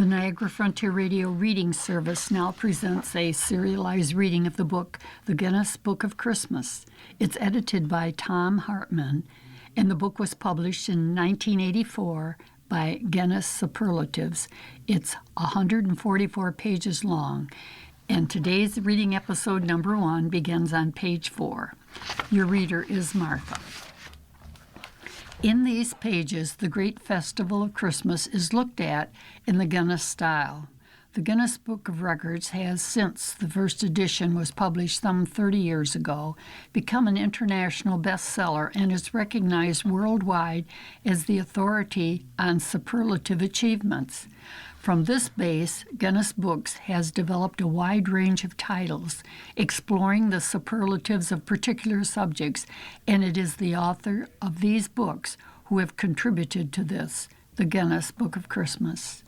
The Niagara Frontier Radio Reading Service now presents a serialized reading of the book, The Guinness Book of Christmas. It's edited by Thom Hartmann, and the book was published in 1984 by Guinness Superlatives. It's 144 pages long, and today's reading episode number 1 begins on page 4. Your reader is Martha. In these pages, the great festival of Christmas is looked at in the Guinness style. The Guinness Book of Records has, since the first edition was published some 30 years ago, become an international bestseller and is recognized worldwide as the authority on superlative achievements. From this base, Guinness Books has developed a wide range of titles exploring the superlatives of particular subjects, and it is the author of these books who have contributed to this, the Guinness Book of Christmas.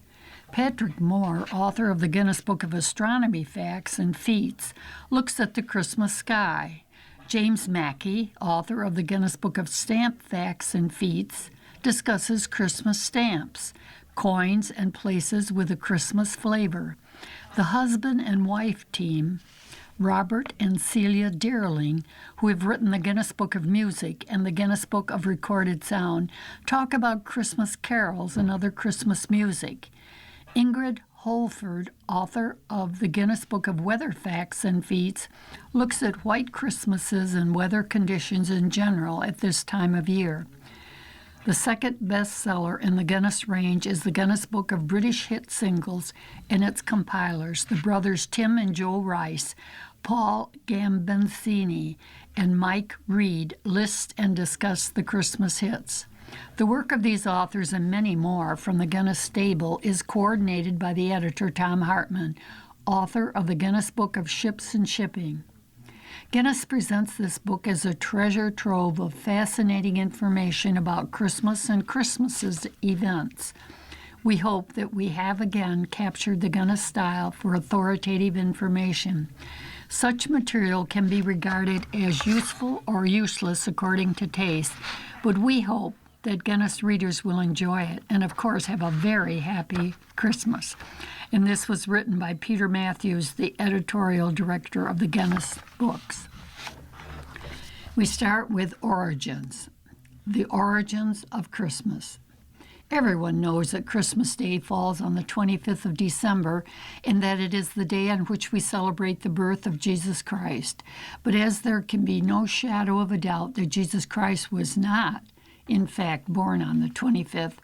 Patrick Moore, author of the Guinness Book of Astronomy Facts and Feats, looks at the Christmas sky. James Mackey, author of the Guinness Book of Stamp Facts and Feats, discusses Christmas stamps, coins and places with a Christmas flavor. The husband and wife team, Robert and Celia Dearling, who have written the Guinness Book of Music and the Guinness Book of Recorded Sound, talk about Christmas carols and other Christmas music. Ingrid Holford, author of the Guinness Book of Weather Facts and Feats, looks at white Christmases and weather conditions in general at this time of year. The second bestseller in the Guinness range is the Guinness Book of British Hit Singles, and its compilers, the brothers Tim and Joe Rice, Paul Gambensini, and Mike Reed, list and discuss the Christmas hits. The work of these authors and many more from the Guinness stable is coordinated by the editor Thom Hartmann, author of the Guinness Book of Ships and Shipping. Guinness presents this book as a treasure trove of fascinating information about Christmas and Christmas's events. We hope that we have again captured the Guinness style for authoritative information. Such material can be regarded as useful or useless according to taste, but we hope that Guinness readers will enjoy it and, of course, have a very happy Christmas. And this was written by Peter Matthews, the editorial director of the Guinness books. We start with origins, the origins of Christmas. Everyone knows that Christmas Day falls on the 25th of December and that it is the day on which we celebrate the birth of Jesus Christ. But as there can be no shadow of a doubt that Jesus Christ was not, in fact, born on the 25th,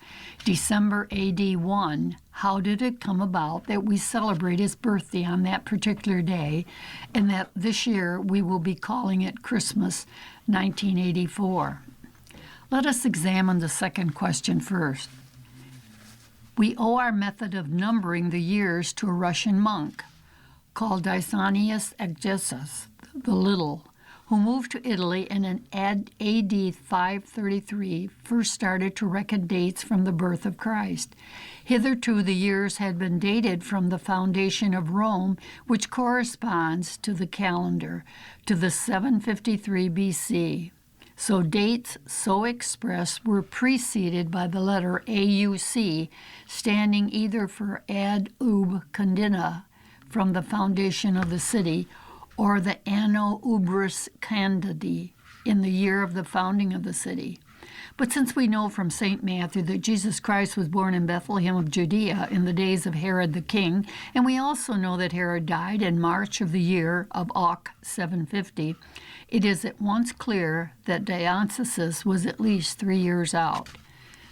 December AD 1, how did it come about that we celebrate his birthday on that particular day, and that this year we will be calling it Christmas 1984? Let us examine the second question first. We owe our method of numbering the years to a Russian monk called Dionysius Exiguus the Little, who moved to Italy and in AD 533 first started to reckon dates from the birth of Christ. Hitherto the years had been dated from the foundation of Rome, which corresponds to the calendar, to the 753 BC. So dates so expressed were preceded by the letter AUC, standing either for ad ub condina, from the foundation of the city, or the Anno Ubris Candidi, in the year of the founding of the city. But since we know from St. Matthew that Jesus Christ was born in Bethlehem of Judea in the days of Herod the king, and we also know that Herod died in March of the year of Oc 750, it is at once clear that Dionysius was at least 3 years out.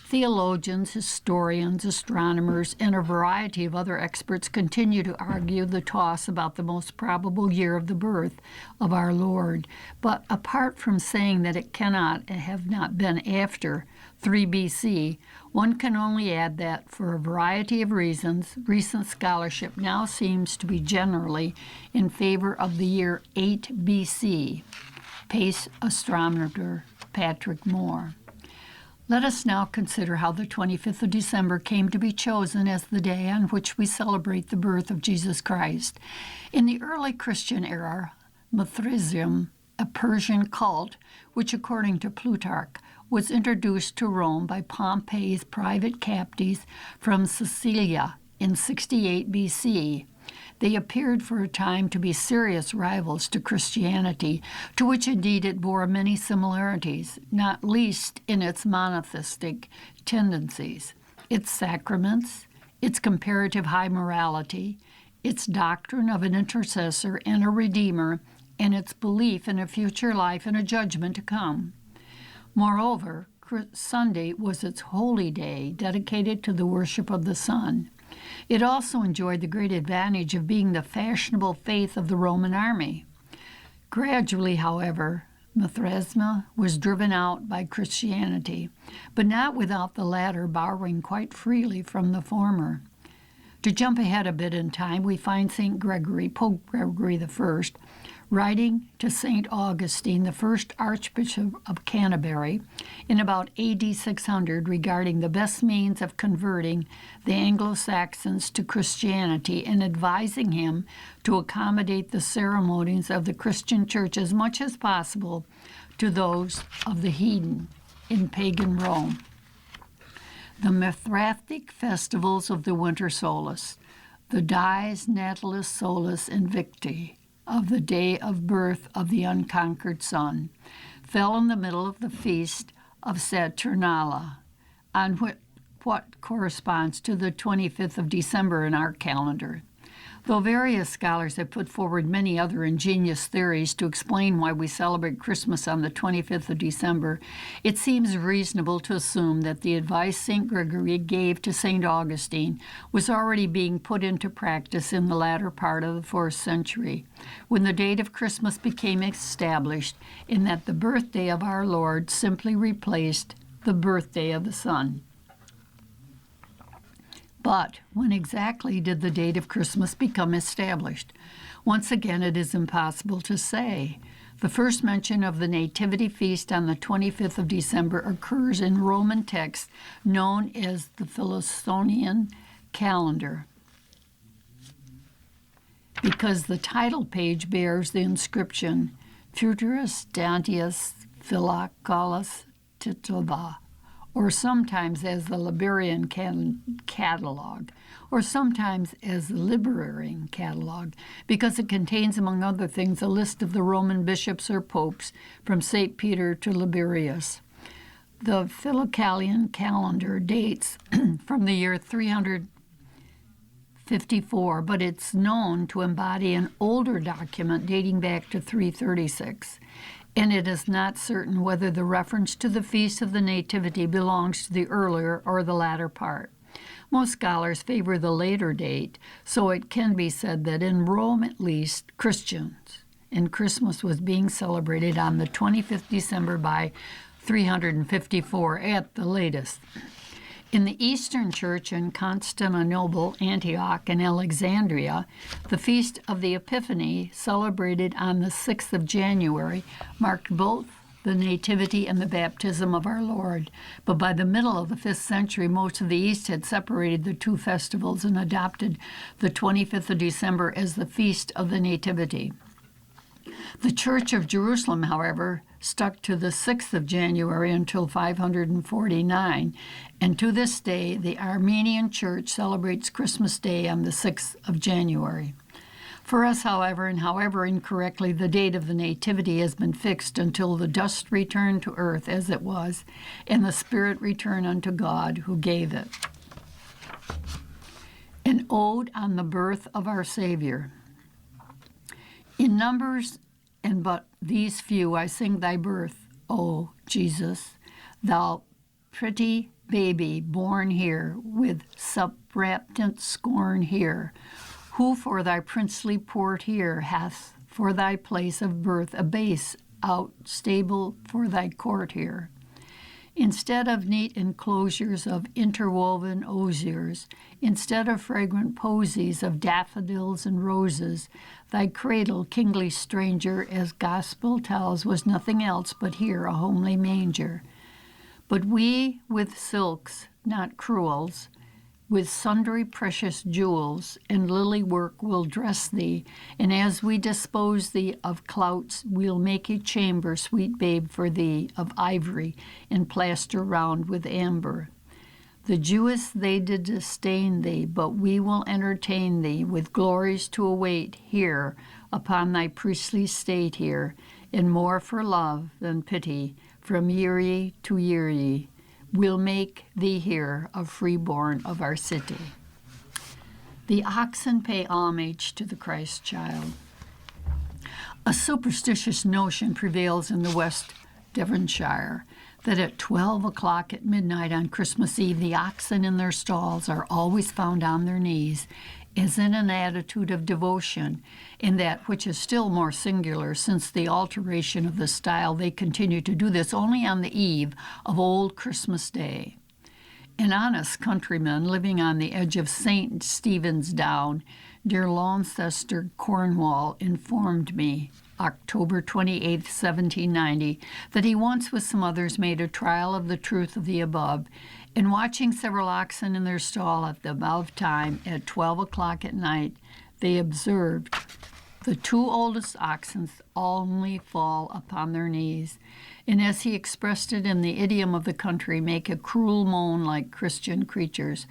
Theologians, historians, astronomers, and a variety of other experts continue to argue the toss about the most probable year of the birth of our Lord. But apart from saying that it cannot and have not been after 3 BC, one can only add that for a variety of reasons, recent scholarship now seems to be generally in favor of the year 8 BC. Pace astronomer Patrick Moore. Let us now consider how the 25th of December came to be chosen as the day on which we celebrate the birth of Jesus Christ. In the early Christian era, Mithraism, a Persian cult, which according to Plutarch was introduced to Rome by Pompey's private captives from Sicilia in 68 BC. They appeared for a time to be serious rivals to Christianity, to which indeed it bore many similarities, not least in its monotheistic tendencies, its sacraments, its comparative high morality, its doctrine of an intercessor and a redeemer, and its belief in a future life and a judgment to come. Moreover, Sunday was its holy day dedicated to the worship of the sun. It also enjoyed the great advantage of being the fashionable faith of the Roman army. Gradually, however, Mithrasma was driven out by Christianity, but not without the latter borrowing quite freely from the former. To jump ahead a bit in time, we find St. Gregory, Pope Gregory I, writing to St. Augustine, the first Archbishop of Canterbury, in about AD 600 regarding the best means of converting the Anglo-Saxons to Christianity and advising him to accommodate the ceremonies of the Christian Church as much as possible to those of the heathen in pagan Rome. The Mithrastic festivals of the winter solstice, the Dies Natalis Solis Invicti, of the day of birth of the unconquered sun, fell in the middle of the feast of Saturnalia, on what corresponds to the 25th of December in our calendar. Though various scholars have put forward many other ingenious theories to explain why we celebrate Christmas on the 25th of December, it seems reasonable to assume that the advice St. Gregory gave to St. Augustine was already being put into practice in the latter part of the 4th century, when the date of Christmas became established in that the birthday of our Lord simply replaced the birthday of the sun. But when exactly did the date of Christmas become established? Once again, it is impossible to say. The first mention of the Nativity feast on the 25th of December occurs in Roman texts known as the Philoxonian calendar, because the title page bears the inscription Futurus Dantius Philocalus Titulva, or sometimes as the Liberian Catalog, or sometimes as the Liberian Catalog, because it contains, among other things, a list of the Roman bishops or popes from St. Peter to Liberius. The Philocalian calendar dates from the year 354, but it's known to embody an older document dating back to 336. And it is not certain whether the reference to the Feast of the Nativity belongs to the earlier or the latter part. Most scholars favor the later date, so it can be said that in Rome at least, Christians, and Christmas was being celebrated on the 25th December by 354 at the latest. In the Eastern Church in Constantinople, Antioch, and Alexandria, the Feast of the Epiphany, celebrated on the 6th of January, marked both the Nativity and the baptism of our Lord. But by the middle of the 5th century, most of the East had separated the two festivals and adopted the 25th of December as the Feast of the Nativity. The Church of Jerusalem, however, stuck to the 6th of January until 549, and to this day, the Armenian Church celebrates Christmas Day on the 6th of January. For us, however, and however incorrectly, the date of the Nativity has been fixed until the dust return to earth as it was, and the Spirit return unto God who gave it. An ode on the birth of our Savior. In numbers and but these few I sing thy birth, O Jesus, thou pretty baby born here, with subreptant scorn here, who for thy princely port here hath for thy place of birth a base out stable for thy court here. Instead of neat enclosures of interwoven osiers, instead of fragrant posies of daffodils and roses, thy cradle, kingly stranger, as gospel tells, was nothing else but here a homely manger. But we with silks, not cruels, with sundry precious jewels and lily work will dress thee, and as we dispose thee of clouts, we'll make a chamber, sweet babe, for thee, of ivory, and plaster round with amber. The Jewess they did disdain thee, but we will entertain thee with glories to await here upon thy priestly state here, and more for love than pity, from year to year we'll make thee here a freeborn of our city. The oxen pay homage to the Christ child. A superstitious notion prevails in the West Devonshire that at 12 o'clock at midnight on Christmas Eve, the oxen in their stalls are always found on their knees, as in an attitude of devotion, in that which is still more singular, since the alteration of the style, they continue to do this only on the eve of Old Christmas Day. An honest countryman living on the edge of St. Stephen's Down, near Launceston, Cornwall, informed me, October 28, 1790, that he once with some others made a trial of the truth of the above, and watching several oxen in their stall at the above time, at 12 o'clock at night, they observed the two oldest oxen only fall upon their knees, and as he expressed it in the idiom of the country, make a cruel moan like Christian creatures.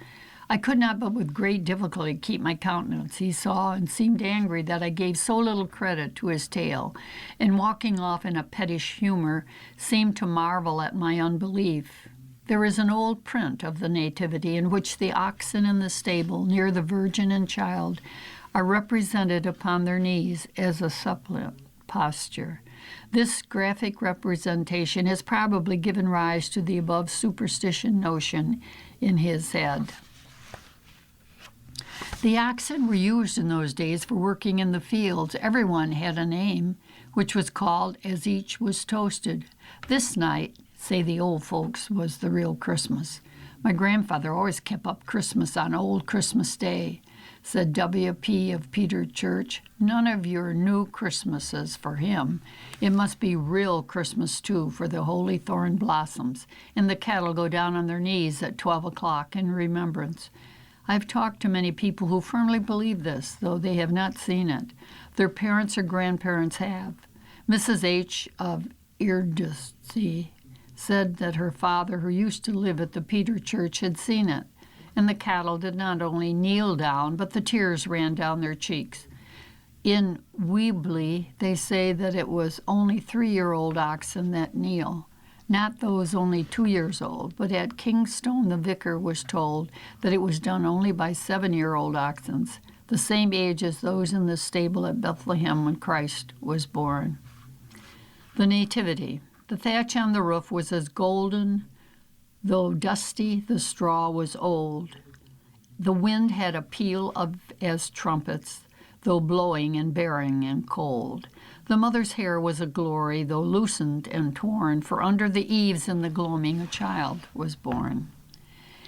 I could not but with great difficulty keep my countenance. He saw and seemed angry that I gave so little credit to his tale, and walking off in a pettish humor, seemed to marvel at my unbelief. There is an old print of the Nativity in which the oxen in the stable near the Virgin and Child are represented upon their knees as a suppliant posture. This graphic representation has probably given rise to the above superstition notion in his head. The oxen were used in those days for working in the fields. Everyone had a name, which was called as each was toasted. This night, say the old folks, was the real Christmas. My grandfather always kept up Christmas on Old Christmas Day. Said W.P. of Peter Church, none of your new Christmases for him. It must be real Christmas, too, for the holy thorn blossoms, and the cattle go down on their knees at 12 o'clock in remembrance. I've talked to many people who firmly believe this, though they have not seen it. Their parents or grandparents have. Mrs. H. of Eardisty said that her father, who used to live at the Peter Church, had seen it, and the cattle did not only kneel down, but the tears ran down their cheeks. In Weebly, they say that it was only 3-year-old oxen that kneel, not those only 2 years old, but at Kingstone the vicar was told that it was done only by 7-year-old oxen, the same age as those in the stable at Bethlehem when Christ was born. The Nativity. The thatch on the roof was as golden, though dusty, the straw was old. The wind had a peal of as trumpets, though blowing and bearing and cold. The mother's hair was a glory, though loosened and torn, for under the eaves in the gloaming a child was born.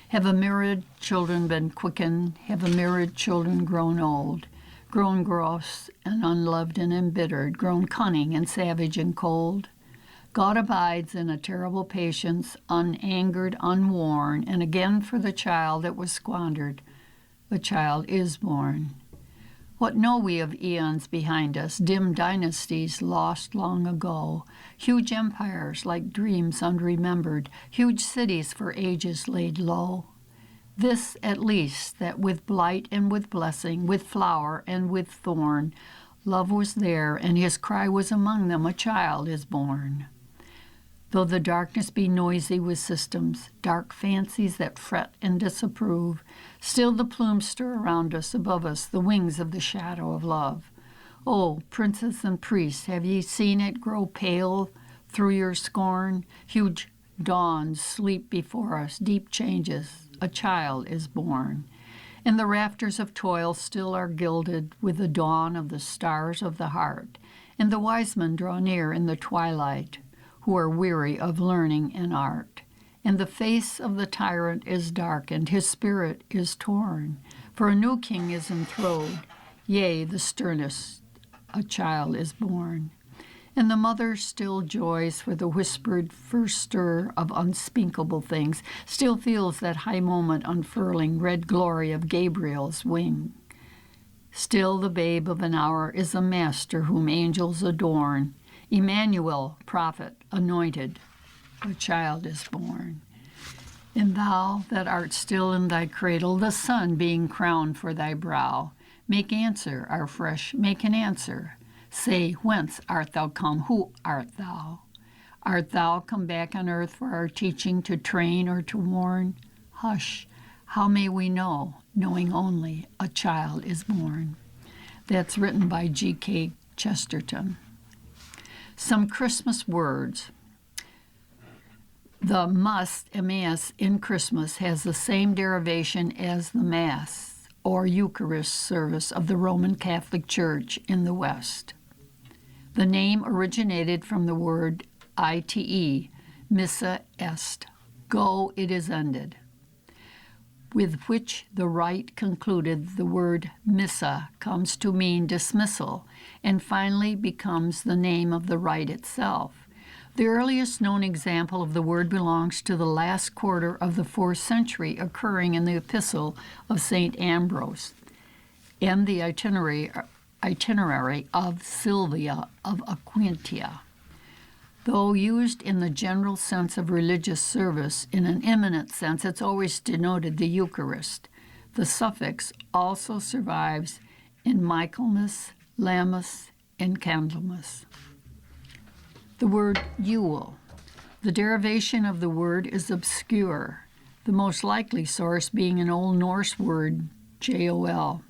Have a myriad children been quickened? Have a myriad children grown old? Grown gross and unloved and embittered, grown cunning and savage and cold? God abides in a terrible patience, unangered, unworn, and again for the child that was squandered, the child is born. What know we of eons behind us, dim dynasties lost long ago, huge empires like dreams unremembered, huge cities for ages laid low? This at least, that with blight and with blessing, with flower and with thorn, love was there, and his cry was among them, a child is born. Though the darkness be noisy with systems, dark fancies that fret and disapprove, still the plumes stir around us, above us, the wings of the shadow of love. O princes and priests, have ye seen it grow pale through your scorn? Huge dawns sleep before us, deep changes, a child is born. And the rafters of toil still are gilded with the dawn of the stars of the heart, and the wise men draw near in the twilight, who are weary of learning and art. And the face of the tyrant is darkened, his spirit is torn, for a new king is enthroned, yea, the sternest, a child is born. And the mother still joys for the whispered first stir of unspeakable things, still feels that high moment unfurling red glory of Gabriel's wing. Still the babe of an hour is a master whom angels adorn, Emmanuel, prophet, anointed, a child is born. And thou that art still in thy cradle, the sun being crowned for thy brow, make an answer. Say, whence art thou come? Who art thou? Art thou come back on earth for our teaching, to train or to warn? Hush, how may we know, knowing only a child is born? That's written by G.K. Chesterton. Some Christmas words. The Mass in Christmas has the same derivation as the Mass or Eucharist service of the Roman Catholic Church in the West. The name originated from the word ite, missa est, go it is ended, with which the rite concluded. The word missa comes to mean dismissal and finally becomes the name of the rite itself. The earliest known example of the word belongs to the last quarter of the 4th century, occurring in the Epistle of St. Ambrose and the itinerary of Sylvia of Aquincum. Though used in the general sense of religious service, in an immanent sense, it's always denoted the Eucharist. The suffix also survives in Michaelmas, Lammas, and Candlemas. The word Yule. The derivation of the word is obscure, the most likely source being an Old Norse word, Jol,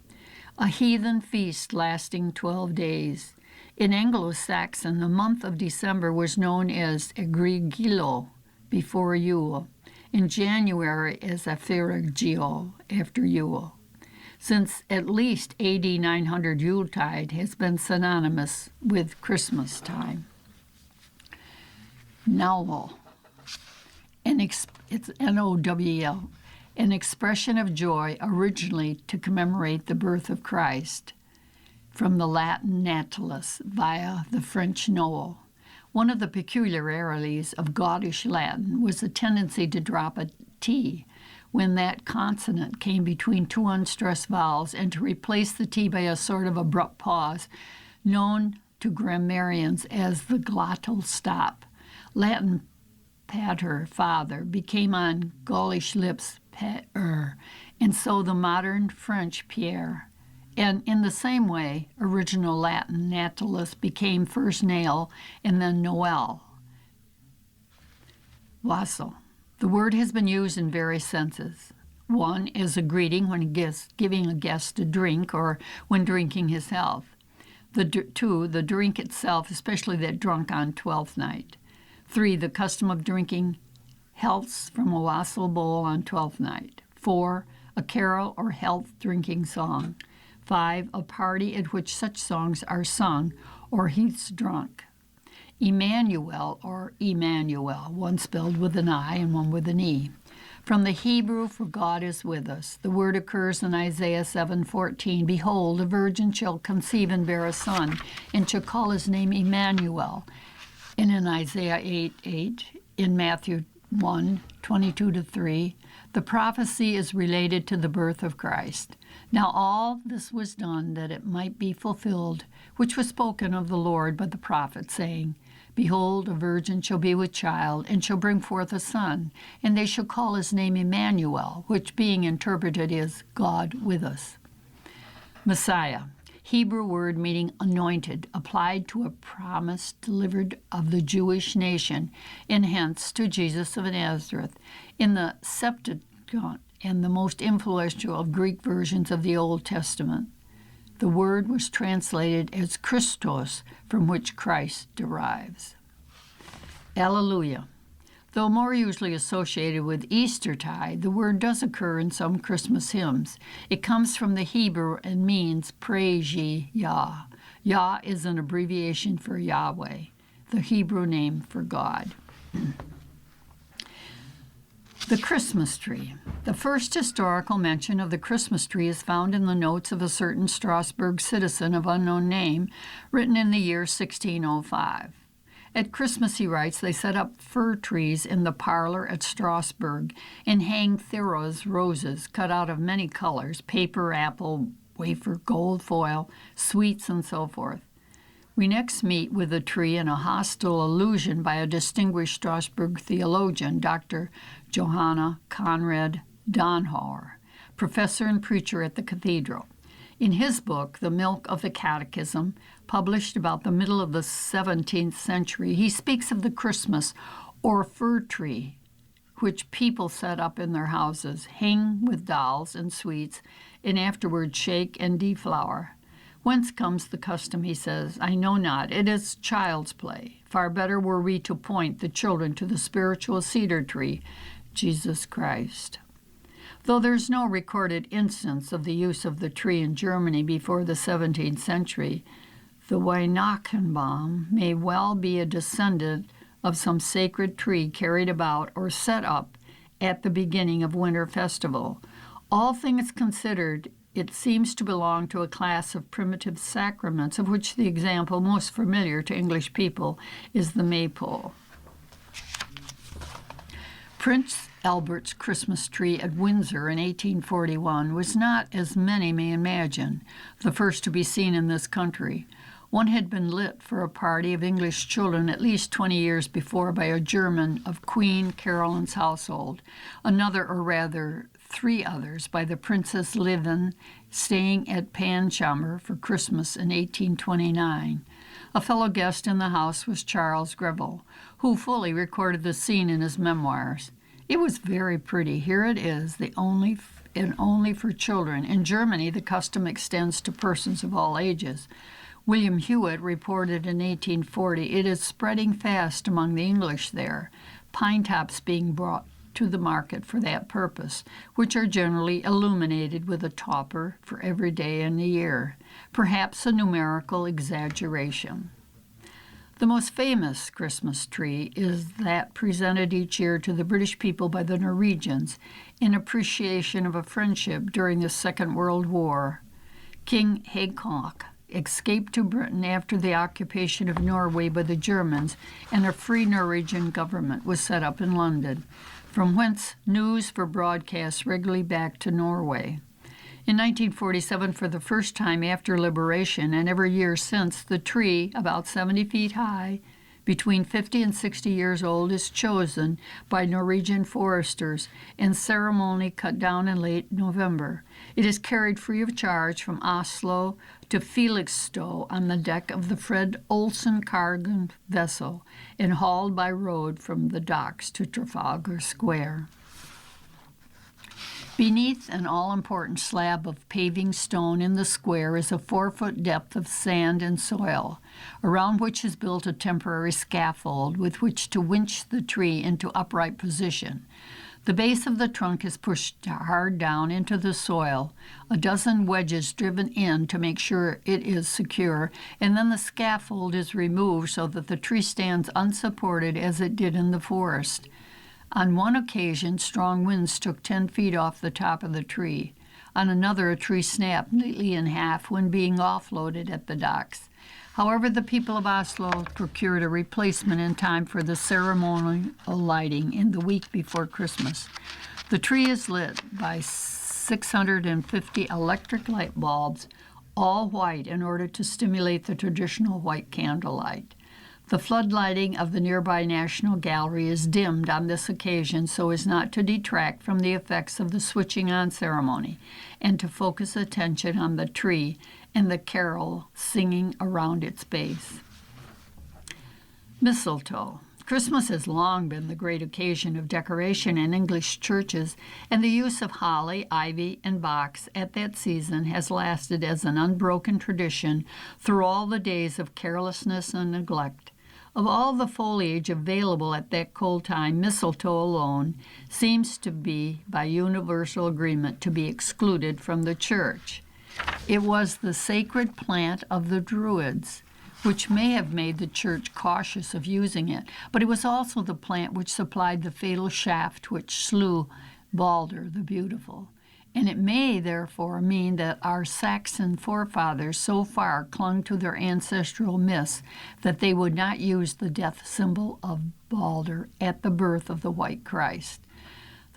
a heathen feast lasting 12 days. In Anglo-Saxon, the month of December was known as Egrigilo, before Yule. In January as Aferagio, after Yule. Since at least AD 900, Yuletide has been synonymous with Christmas time. Nowl, it's N-O-W-L, an expression of joy originally to commemorate the birth of Christ, from the Latin natalis via the French Noel. One of the peculiarities of Gaudish Latin was the tendency to drop a T when that consonant came between two unstressed vowels, and to replace the T by a sort of abrupt pause, known to grammarians as the glottal stop. Latin pater, father, became on Gaulish lips pater, and so the modern French Pierre. And in the same way, original Latin natalis became first nail and then Noel. Wassail. The word has been used in various senses. One is a greeting when giving a guest a drink or when drinking his health. Two, the drink itself, especially that drunk on Twelfth Night. 3, the custom of drinking healths from a wassail bowl on Twelfth Night. 4, a carol or health drinking song. 5, a party at which such songs are sung or he's drunk. Emmanuel or Emmanuel, one spelled with an I and one with an E. From the Hebrew for God is with us. The word occurs in Isaiah 7:14. Behold, a virgin shall conceive and bear a son, and shall call his name Emmanuel. And in Isaiah 8:8, in Matthew 1:22-3, the prophecy is related to the birth of Christ. Now all this was done that it might be fulfilled, which was spoken of the Lord by the prophet, saying, Behold, a virgin shall be with child, and shall bring forth a son, and they shall call his name Emmanuel, which being interpreted is God with us. Messiah, Hebrew word meaning anointed, applied to a promise delivered of the Jewish nation, and hence to Jesus of Nazareth. In the Septuagint and the most influential of Greek versions of the Old Testament, the word was translated as Christos, from which Christ derives. Alleluia. Though more usually associated with Eastertide, the word does occur in some Christmas hymns. It comes from the Hebrew and means praise ye Yah. Yah is an abbreviation for Yahweh, the Hebrew name for God. The Christmas tree. The first historical mention of the Christmas tree is found in the notes of a certain Strasbourg citizen of unknown name, written in the year 1605. At Christmas, he writes, they set up fir trees in the parlor at Strasbourg and hang Theros roses cut out of many colors, paper, apple, wafer, gold foil, sweets, and so forth. We next meet with the tree in a hostile allusion by a distinguished Strasbourg theologian, Dr. Johanna Conrad Donauer, professor and preacher at the cathedral. In his book, The Milk of the Catechism, published about the middle of the 17th century, he speaks of the Christmas or fir tree, which people set up in their houses, hang with dolls and sweets, and afterward shake and deflower. Whence comes the custom, he says, I know not. It is child's play. Far better were we to point the children to the spiritual cedar tree, Jesus Christ. Though there's no recorded instance of the use of the tree in Germany before the 17th century, the Weihnachtsbaum may well be a descendant of some sacred tree carried about or set up at the beginning of winter festival. All things considered, it seems to belong to a class of primitive sacraments, of which the example most familiar to English people is the maypole. Prince Albert's Christmas tree at Windsor in 1841 was not, as many may imagine, the first to be seen in this country. One had been lit for a party of English children at least 20 years before by a German of Queen Caroline's household, another, or rather 3 others, by the Princess Lieven, staying at Panshammer for Christmas in 1829. A fellow guest in the house was Charles Greville, who fully recorded the scene in his memoirs. It was very pretty. Here it is, the only for children. In Germany, the custom extends to persons of all ages. William Hewitt reported in 1840, it is spreading fast among the English there, pine tops being brought to the market for that purpose, which are generally illuminated with a topper for every day in the year, perhaps a numerical exaggeration. The most famous Christmas tree is that presented each year to the British people by the Norwegians in appreciation of a friendship during the Second World War. King Haakon escaped to Britain after the occupation of Norway by the Germans, and a free Norwegian government was set up in London, from whence news were broadcast regularly back to Norway. In 1947, for the first time after liberation, and every year since, the tree, about 70 feet high, between 50 and 60 years old, is chosen by Norwegian foresters and ceremony cut down in late November. It is carried free of charge from Oslo to Felixstowe on the deck of the Fred Olsen cargo vessel and hauled by road from the docks to Trafalgar Square. Beneath an all-important slab of paving stone in the square is a 4-foot depth of sand and soil, around which is built a temporary scaffold with which to winch the tree into upright position. The base of the trunk is pushed hard down into the soil, a dozen wedges driven in to make sure it is secure, and then the scaffold is removed so that the tree stands unsupported as it did in the forest. On one occasion, strong winds took 10 feet off the top of the tree. On another, a tree snapped neatly in half when being offloaded at the docks. However, the people of Oslo procured a replacement in time for the ceremonial lighting in the week before Christmas. The tree is lit by 650 electric light bulbs, all white, in order to stimulate the traditional white candlelight. The floodlighting of the nearby National Gallery is dimmed on this occasion so as not to detract from the effects of the switching on ceremony and to focus attention on the tree and the carol singing around its base. Mistletoe. Christmas has long been the great occasion of decoration in English churches, and the use of holly, ivy, and box at that season has lasted as an unbroken tradition through all the days of carelessness and neglect. Of all the foliage available at that cold time, mistletoe alone seems to be, by universal agreement, to be excluded from the church. It was the sacred plant of the Druids, which may have made the church cautious of using it, but it was also the plant which supplied the fatal shaft which slew Balder the Beautiful. And it may therefore mean that our Saxon forefathers so far clung to their ancestral myths that they would not use the death symbol of Balder at the birth of the White Christ.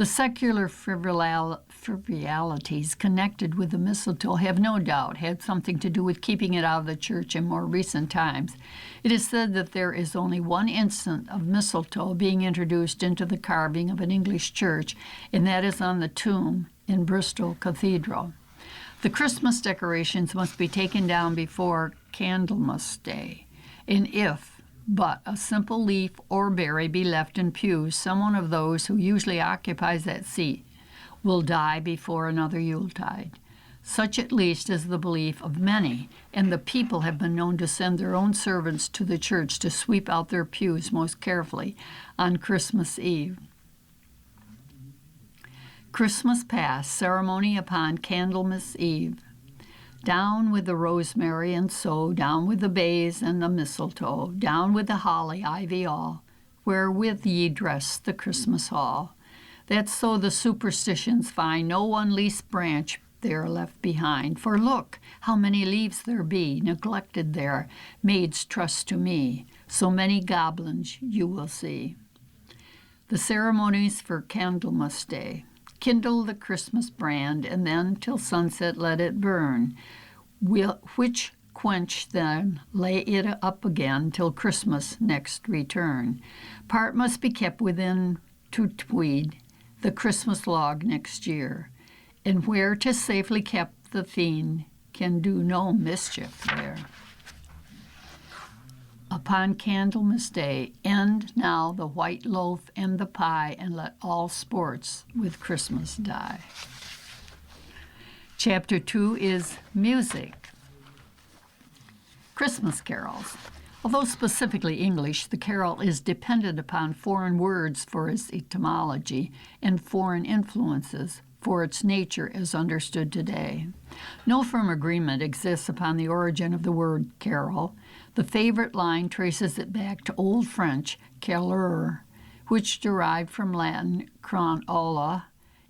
The secular frivolalities connected with the mistletoe have no doubt had something to do with keeping it out of the church in more recent times. It is said that there is only one instance of mistletoe being introduced into the carving of an English church, and that is on the tomb in Bristol Cathedral. The Christmas decorations must be taken down before Candlemas Day, and if but a simple leaf or berry be left in pews, someone of those who usually occupies that seat will die before another Yuletide. Such at least is the belief of many, and the people have been known to send their own servants to the church to sweep out their pews most carefully on Christmas Eve. Christmas Past, ceremony upon Candlemas Eve. Down with the rosemary and so, down with the bays and the mistletoe, down with the holly, ivy all, wherewith ye dress the Christmas hall. That so the superstitions find no one least branch there left behind. For look, how many leaves there be, neglected there, maids trust to me, so many goblins you will see. The ceremonies for Candlemas Day. Kindle the Christmas brand, and then till sunset let it burn, which quench then lay it up again till Christmas next return. Part must be kept within to tweed the Christmas log next year, and where 'tis safely kept the fiend can do no mischief there. Upon Candlemas Day, end now the white loaf and the pie, and let all sports with Christmas die. Chapter 2 is music. Christmas carols. Although specifically English, the carol is dependent upon foreign words for its etymology and foreign influences for its nature as understood today. No firm agreement exists upon the origin of the word carol. The favorite line traces it back to Old French caroleur, which derived from Latin chronola,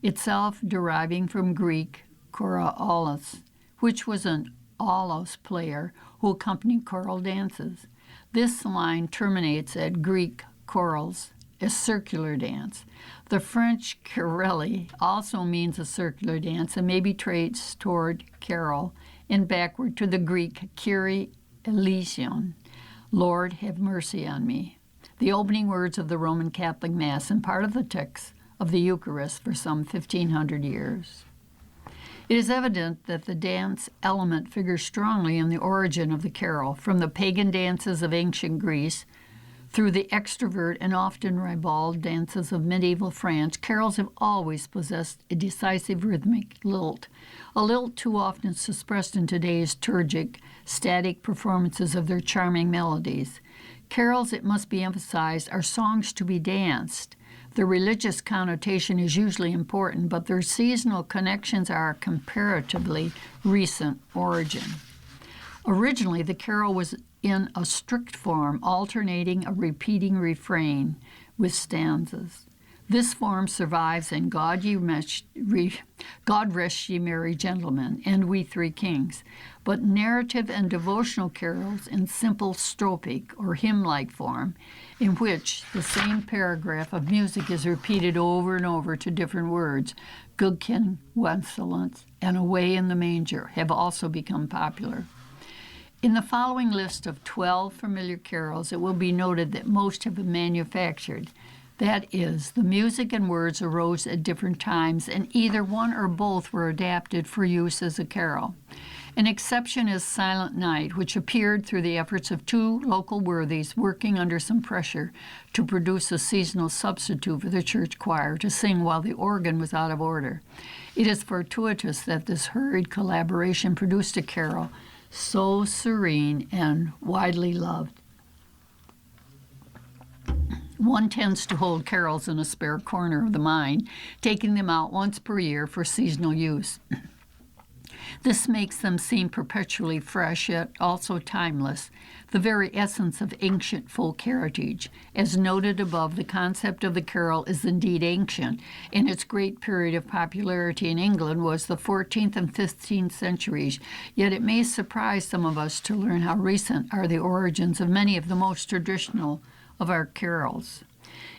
itself deriving from Greek choralos, which was an aulos player who accompanied choral dances. This line terminates at Greek chorals, a circular dance. The French carelli also means a circular dance and may be traced toward carol and backward to the Greek Kyrie eleison, Lord have mercy on me, the opening words of the Roman Catholic Mass and part of the text of the Eucharist for some 1,500 years. It is evident that the dance element figures strongly in the origin of the carol, from the pagan dances of ancient Greece through the extrovert and often ribald dances of medieval France. Carols have always possessed a decisive rhythmic lilt, a lilt too often suppressed in today's turgid, static performances of their charming melodies. Carols, it must be emphasized, are songs to be danced. The religious connotation is usually important, but their seasonal connections are comparatively recent origin. Originally, the carol was in a strict form, alternating a repeating refrain with stanzas. This form survives in God Rest Ye Merry Gentlemen and We Three Kings, but narrative and devotional carols in simple stropic or hymn-like form, in which the same paragraph of music is repeated over and over to different words, Good King Wenceslas and Away in the Manger, have also become popular. In the following list of 12 familiar carols, it will be noted that most have been manufactured. That is, the music and words arose at different times, and either one or both were adapted for use as a carol. An exception is Silent Night, which appeared through the efforts of two local worthies working under some pressure to produce a seasonal substitute for the church choir to sing while the organ was out of order. It is fortuitous that this hurried collaboration produced a carol so serene and widely loved. One tends to hold carols in a spare corner of the mind, taking them out once per year for seasonal use. This makes them seem perpetually fresh, yet also timeless, the very essence of ancient folk heritage. As noted above, the concept of the carol is indeed ancient, and its great period of popularity in England was the 14th and 15th centuries, yet it may surprise some of us to learn how recent are the origins of many of the most traditional of our carols.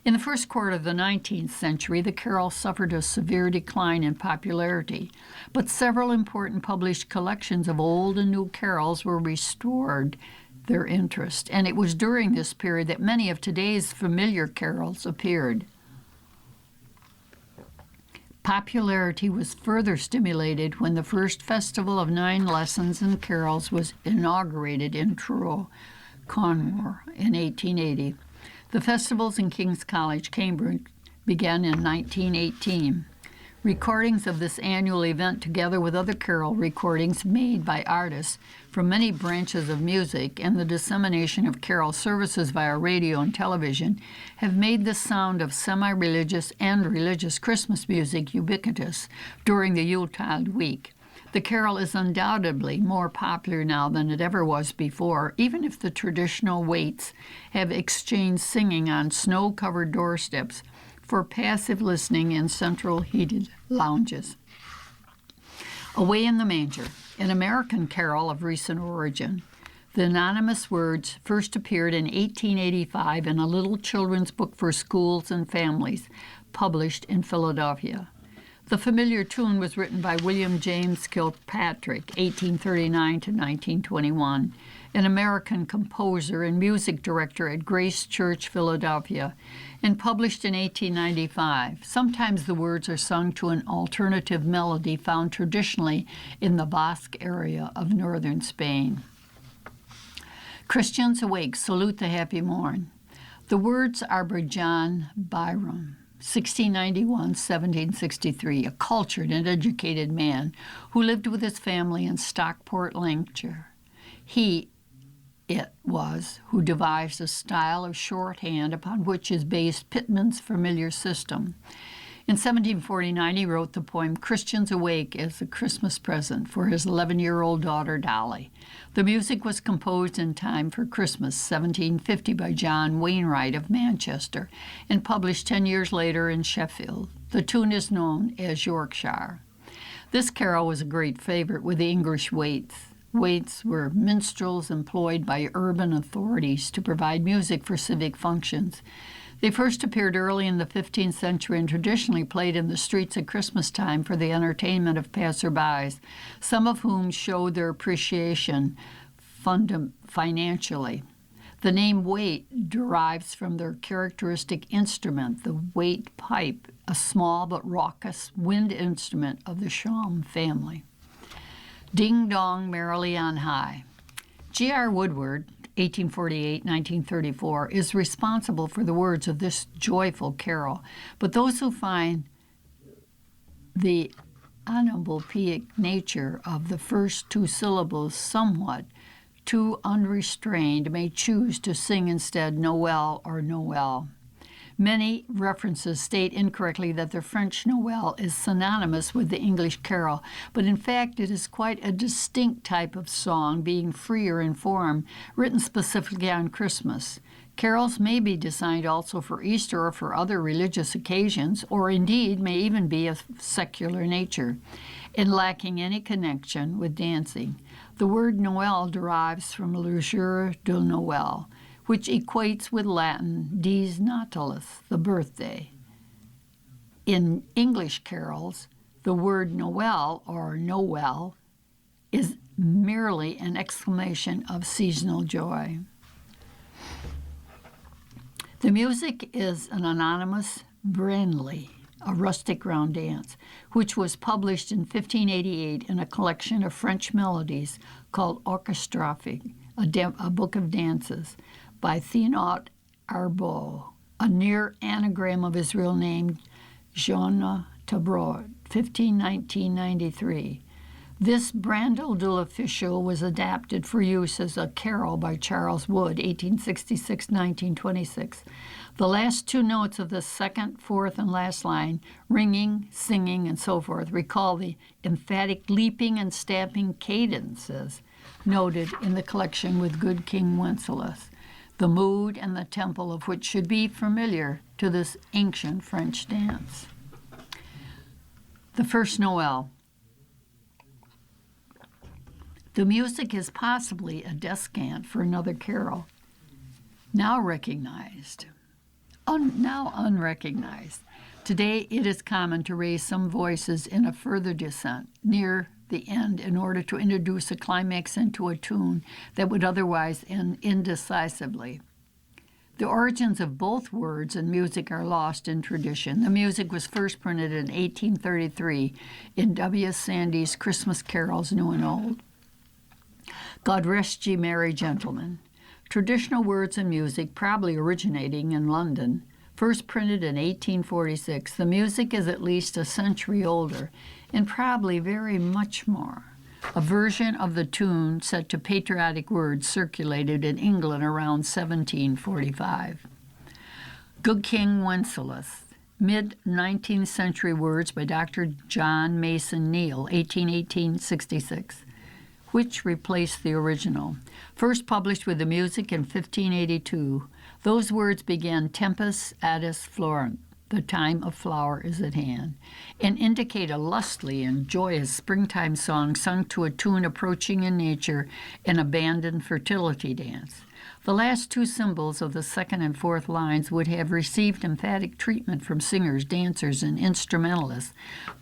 In the first quarter of the 19th century, the carol suffered a severe decline in popularity, but several important published collections of old and new carols were restored their interest, and it was during this period that many of today's familiar carols appeared. Popularity was further stimulated when the first Festival of Nine Lessons and Carols was inaugurated in Truro, Cornwall, in 1880. The festivals in King's College, Cambridge, began in 1918. Recordings of this annual event, together with other carol recordings made by artists from many branches of music and the dissemination of carol services via radio and television, have made the sound of semi-religious and religious Christmas music ubiquitous during the Yuletide week. The carol is undoubtedly more popular now than it ever was before, even if the traditional waits have exchanged singing on snow-covered doorsteps for passive listening in central heated lounges. Away in the Manger, an American carol of recent origin. The anonymous words first appeared in 1885 in a little children's book for schools and families, published in Philadelphia. The familiar tune was written by William James Kilpatrick, 1839 to 1921, an American composer and music director at Grace Church, Philadelphia, and published in 1895. Sometimes the words are sung to an alternative melody found traditionally in the Basque area of northern Spain. Christians awake, salute the happy morn. The words are by John Byrom, 1691-1763, a cultured and educated man who lived with his family in Stockport, Lancashire. It was who devised a style of shorthand upon which is based Pitman's familiar system. In 1749, he wrote the poem Christians Awake as a Christmas present for his 11-year-old daughter, Dolly. The music was composed in time for Christmas, 1750, by John Wainwright of Manchester, and published 10 years later in Sheffield. The tune is known as Yorkshire. This carol was a great favorite with the English waits. Waits were minstrels employed by urban authorities to provide music for civic functions. They first appeared early in the 15th century and traditionally played in the streets at Christmas time for the entertainment of passersby, some of whom showed their appreciation financially. The name wait derives from their characteristic instrument, the wait pipe, a small but raucous wind instrument of the shawm family. Ding Dong Merrily on High. G.R. Woodward, 1848-1934, is responsible for the words of this joyful carol, but those who find the onomatopoeic nature of the first two syllables somewhat too unrestrained may choose to sing instead Noel or Noel. Many references state incorrectly that the French Noel is synonymous with the English carol, but in fact it is quite a distinct type of song, being freer in form, written specifically on Christmas. Carols may be designed also for Easter or for other religious occasions, or indeed may even be of secular nature, and lacking any connection with dancing. The word Noel derives from le jour de Noël, which equates with Latin dies natalis, the birthday. In English carols, the word Noel or Noel is merely an exclamation of seasonal joy. The music is an anonymous Brindley, a rustic round dance, which was published in 1588 in a collection of French melodies called Orchestraphique, a book of dances, by Thénault Arbeau, a near anagram of his real name, Jean Tabrot, 1519-93. This Brandel de l'Official was adapted for use as a carol by Charles Wood, 1866-1926. The last two notes of the second, fourth, and last line, ringing, singing, and so forth, recall the emphatic leaping and stamping cadences noted in the collection with Good King Wenceslas, the mood and the tempo of which should be familiar to this ancient French dance. The first Noel. The music is possibly a descant for another carol, now recognized. now unrecognized. Today, it is common to raise some voices in a further descent near the end in order to introduce a climax into a tune that would otherwise end indecisively. The origins of both words and music are lost in tradition. The music was first printed in 1833 in W. Sandy's Christmas Carols, New and Old. God rest ye merry gentlemen. Traditional words and music, probably originating in London, first printed in 1846. The music is at least a century older, and probably very much more. A version of the tune set to patriotic words circulated in England around 1745. Good King Wenceslas, mid-19th century words by Dr. John Mason Neal, 1818-66, which replaced the original. First published with the music in 1582, those words began Tempus adest florent, the time of flower is at hand, and indicate a lustily and joyous springtime song sung to a tune approaching in nature an abandoned fertility dance. The last two symbols of the second and fourth lines would have received emphatic treatment from singers, dancers, and instrumentalists,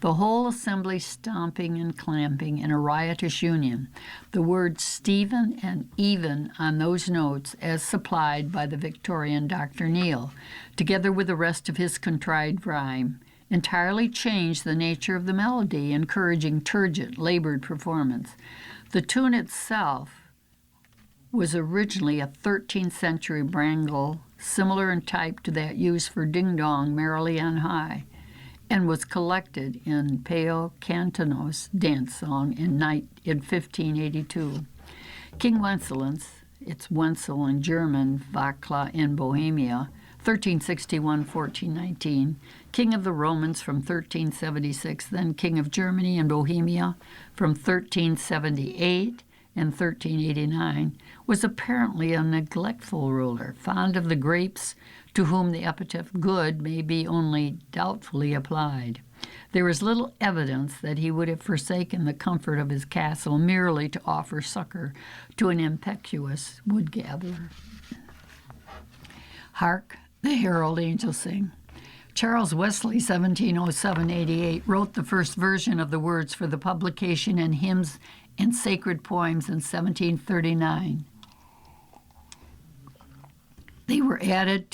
the whole assembly stomping and clamping in a riotous union, the words Stephen and even on those notes as supplied by the Victorian Dr. Neal, together with the rest of his contrived rhyme, entirely changed the nature of the melody, encouraging turgid, labored performance. The tune itself was originally a 13th century brangle, similar in type to that used for Ding Dong Merrily on High, and was collected in Peo Cantono's dance song in 1582. King Wenceslas, it's Wenzel in German, Vacla in Bohemia, 1361-1419, king of the Romans from 1376, then king of Germany and Bohemia from 1378 and 1389, was apparently a neglectful ruler, fond of the grapes, to whom the epithet good may be only doubtfully applied. There is little evidence that he would have forsaken the comfort of his castle merely to offer succor to an impetuous wood-gatherer. Hark, the herald angels sing. Charles Wesley, 1707-88, wrote the first version of the words for the publication in Hymns and Sacred Poems in 1739. They were added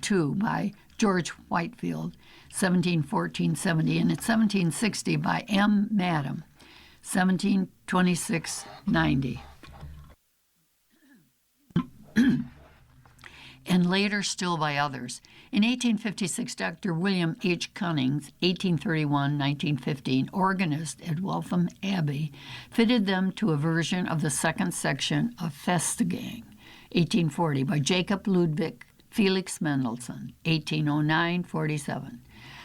to by George Whitefield, 1714-70, and in 1760 by M. Madam, 1726-90. And later still by others. In 1856, Dr. William H. Cunnings, 1831-1915, organist at Waltham Abbey, fitted them to a version of the second section of Festgang, 1840, by Jacob Ludwig Felix Mendelssohn, 1809-47.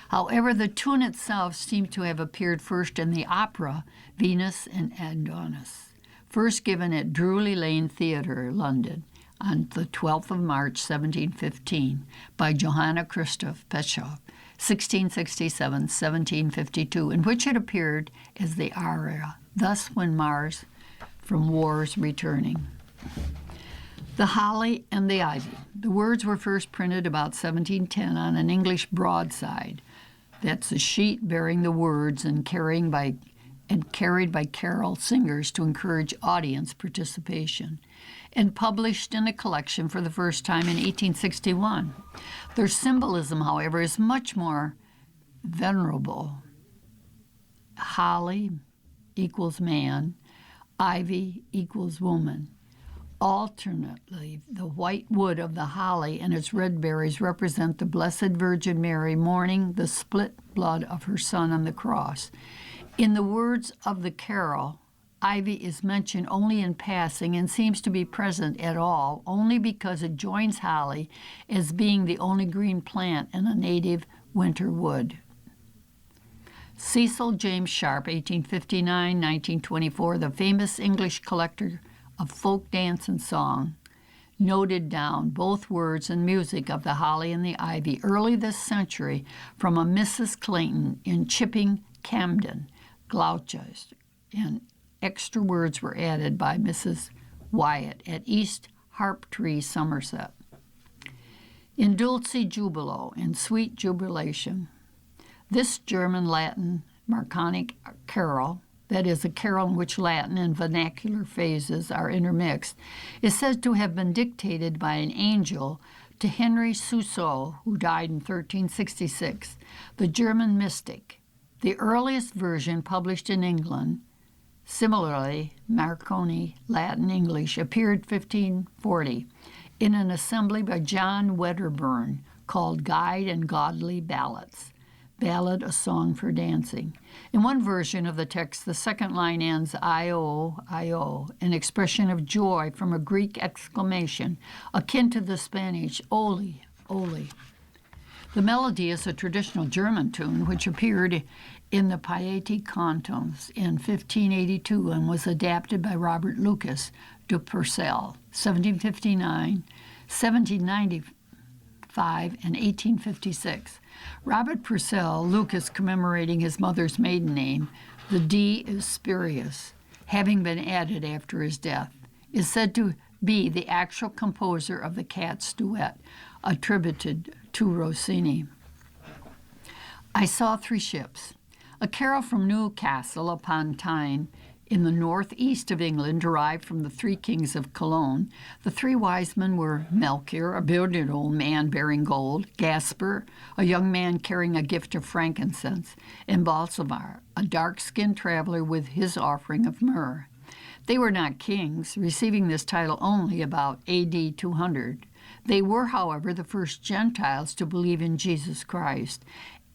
However, the tune itself seems to have appeared first in the opera Venus and Adonis, first given at Drury Lane Theatre, London, on the 12th of March, 1715, by Johanna Christoph Peschow, 1667-1752, in which it appeared as the aria, Thus When Mars from War's Returning. The Holly and the Ivy. The words were first printed about 1710 on an English broadside. That's a sheet bearing the words and carried by carol singers to encourage audience participation, and published in a collection for the first time in 1861. Their symbolism, however, is much more venerable. Holly equals man, ivy equals woman. Alternately, the white wood of the holly and its red berries represent the Blessed Virgin Mary mourning the split blood of her Son on the cross. In the words of the carol, ivy is mentioned only in passing and seems to be present at all only because it joins holly as being the only green plant in a native winter wood. Cecil James Sharp, 1859-1924, the famous English collector of folk dance and song, noted down both words and music of the holly and the ivy early this century from a Mrs. Clayton in Chipping, Camden, Gloucester, and extra words were added by Mrs. Wyatt at East Harptree, Somerset. In Dulce Jubilo, in Sweet Jubilation. This German Latin Marconic carol, that is, a carol in which Latin and vernacular phases are intermixed, is said to have been dictated by an angel to Henry Suso, who died in 1366, the German mystic. The earliest version published in England, similarly Marconi Latin English, appeared 1540 in an assembly by John Wedderburn called Guide and Godly Ballads. Ballad, a song for dancing. In one version of the text, the second line ends I-O, I-O, an expression of joy from a Greek exclamation, akin to the Spanish Oli, Oli. The melody is a traditional German tune which appeared in the Piety Cantos in 1582 and was adapted by Robert Lucas du Purcell, 1759, 1795, and 1856. Robert Purcell, Lucas commemorating his mother's maiden name, the D is spurious, having been added after his death, is said to be the actual composer of the Cats duet, attributed to Rossini. I Saw Three Ships, a carol from Newcastle upon Tyne, in the northeast of England, derived from the Three Kings of Cologne. The three wise men were Melchior, a bearded old man bearing gold, Gaspar, a young man carrying a gift of frankincense, and Balthazar, a dark-skinned traveler with his offering of myrrh. They were not kings, receiving this title only about A.D. 200. They were, however, the first Gentiles to believe in Jesus Christ.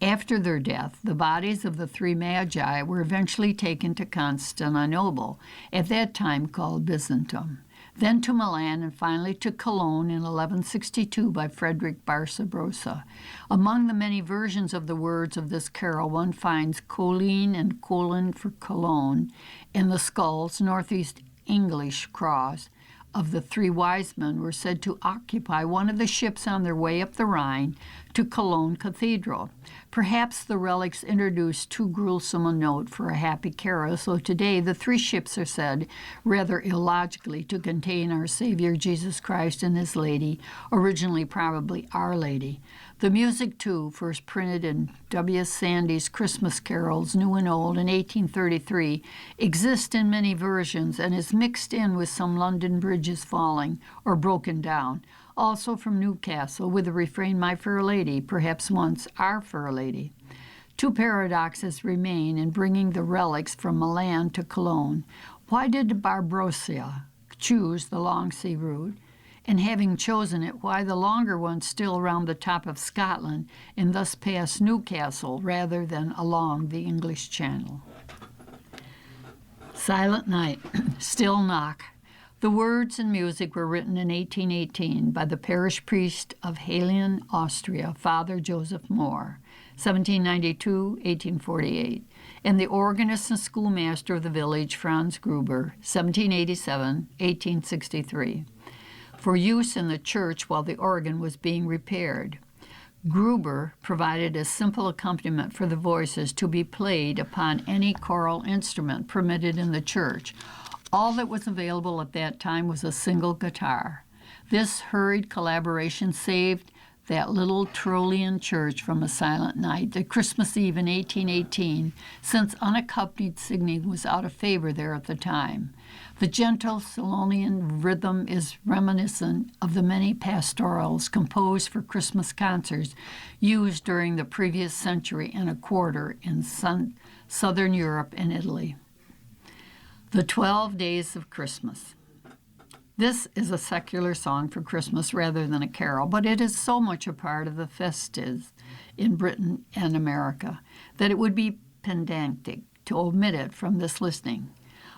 After their death, the bodies of the three magi were eventually taken to Constantinople, at that time called Byzantium, then to Milan, and finally to Cologne in 1162 by Frederick Barbarossa. Among the many versions of the words of this carol, one finds Colleen and Colin for Cologne, and the skulls, Northeast English cross, of the three wise men were said to occupy one of the ships on their way up the Rhine to Cologne Cathedral. Perhaps the relics introduced too gruesome a note for a happy carol, so today the three ships are said, rather illogically, to contain our Savior Jesus Christ and His Lady, originally probably Our Lady. The music, too, first printed in W. Sandy's Christmas Carols, New and Old, in 1833, exists in many versions and is mixed in with some London bridges falling or broken down. Also from Newcastle, with the refrain, My Fair Lady, perhaps once Our Fair Lady. Two paradoxes remain in bringing the relics from Milan to Cologne. Why did Barbarossa choose the long sea route? And having chosen it, why the longer one still round the top of Scotland and thus past Newcastle rather than along the English Channel? Silent Night, Still Knock. The words and music were written in 1818 by the parish priest of Halen, Austria, Father Joseph Moore, 1792-1848, and the organist and schoolmaster of the village, Franz Gruber, 1787-1863, for use in the church while the organ was being repaired. Gruber provided a simple accompaniment for the voices to be played upon any choral instrument permitted in the church. All that was available at that time was a single guitar. This hurried collaboration saved that little Trullian church from a silent night at Christmas Eve in 1818, since unaccompanied singing was out of favor there at the time. The gentle Solonian rhythm is reminiscent of the many pastorals composed for Christmas concerts used during the previous century and a quarter in southern Europe and Italy. The 12 Days of Christmas. This is a secular song for Christmas rather than a carol, but it is so much a part of the festivities in Britain and America that it would be pedantic to omit it from this listing.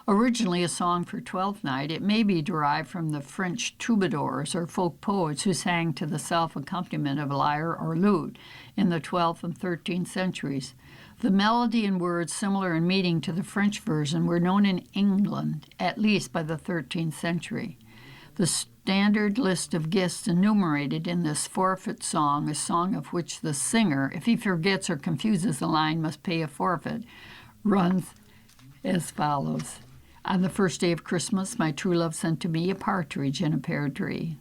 Originally a song for Twelfth Night, it may be derived from the French troubadours or folk poets who sang to the self-accompaniment of lyre or lute in the 12th and 13th centuries. The melody and words, similar in meaning to the French version, were known in England, at least by the 13th century. The standard list of gifts enumerated in this forfeit song, a song of which the singer, if he forgets or confuses a line, must pay a forfeit, runs as follows. On the first day of Christmas, my true love sent to me a partridge in a pear tree.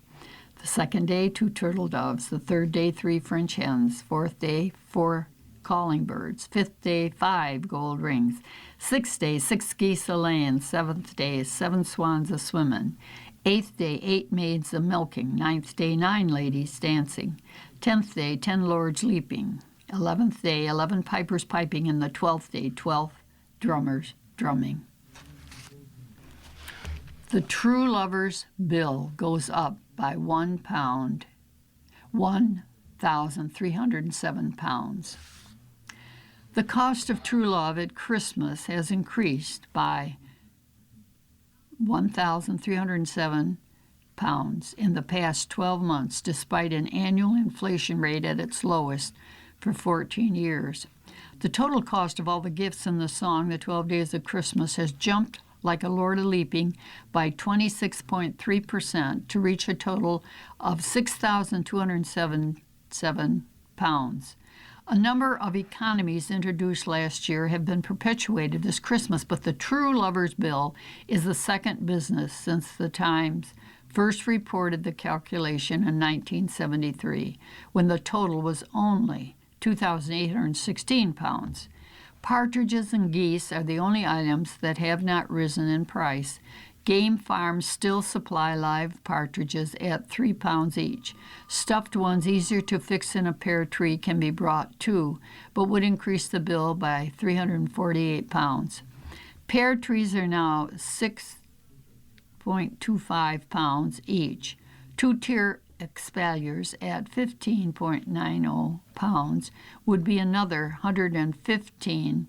The second day, 2 turtle doves. The third day, 3 French hens. Fourth day, 4 calling birds. Fifth day, 5 gold rings. Sixth day, 6 geese a-laying. Seventh day, 7 swans a-swimming. Eighth day, 8 maids a-milking. Ninth day, 9 ladies dancing. 10th day, 10 lords leaping. 11th day, 11 pipers piping. And the 12th day, 12 drummers drumming. The true lover's bill goes up by 1 pound, 1,307 pounds. The cost of true love at Christmas has increased by 1,307 pounds in the past 12 months, despite an annual inflation rate at its lowest for 14 years. The total cost of all the gifts in the song, The 12 Days of Christmas, has jumped like a lord a-leaping by 26.3% to reach a total of 6,277 pounds. A number of economies introduced last year have been perpetuated this Christmas, but the true lover's bill is the second business since the Times first reported the calculation in 1973, when the total was only 2,816 pounds. Partridges and geese are the only items that have not risen in price. Game farms still supply live partridges at 3 pounds each. Stuffed ones easier to fix in a pear tree can be brought too, but would increase the bill by 348 pounds. Pear trees are now 6.25 pounds each. Two-tier espaliers at 15.90 pounds would be another 115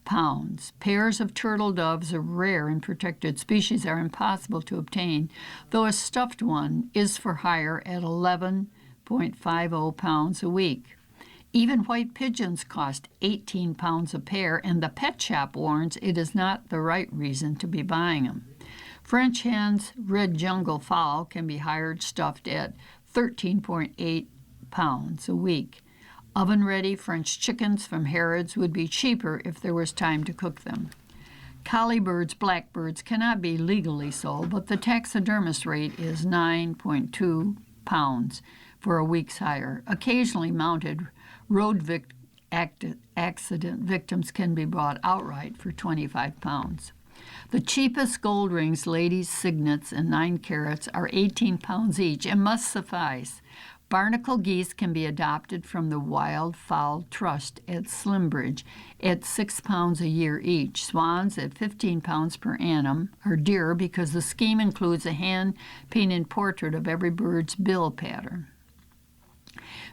pounds. Pairs of turtle doves, a rare and protected species, are impossible to obtain, though a stuffed one is for hire at 11.50 pounds a week. Even white pigeons cost 18 pounds a pair, and the pet shop warns it is not the right reason to be buying them. French hens, red jungle fowl, can be hired stuffed at 13.8 pounds a week. Oven-ready French chickens from Harrods would be cheaper if there was time to cook them. Collie birds, blackbirds cannot be legally sold, but the taxidermist rate is 9.2 pounds for a week's hire. Occasionally mounted road accident victims can be bought outright for 25 pounds. The cheapest gold rings, ladies' signets, and 9 carats are 18 pounds each and must suffice. Barnacle geese can be adopted from the Wild Fowl Trust at Slimbridge at 6 pounds a year each. Swans at 15 pounds per annum are dearer because the scheme includes a hand-painted portrait of every bird's bill pattern.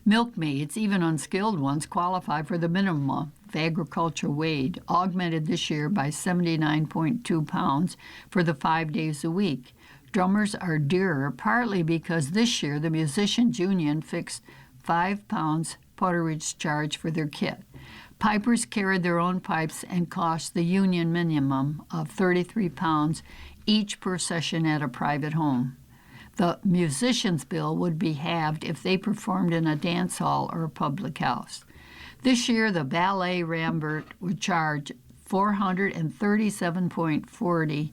Milkmaids, even unskilled ones, qualify for the minimum of agricultural wage, augmented this year by 79.2 pounds for the 5 days a week. Drummers are dearer, partly because this year the Musicians Union fixed 5 pounds porterage charge for their kit. Pipers carried their own pipes and cost the union minimum of 33 pounds each per session at a private home. The musicians' bill would be halved if they performed in a dance hall or a public house. This year, the Ballet Rambert would charge 437.40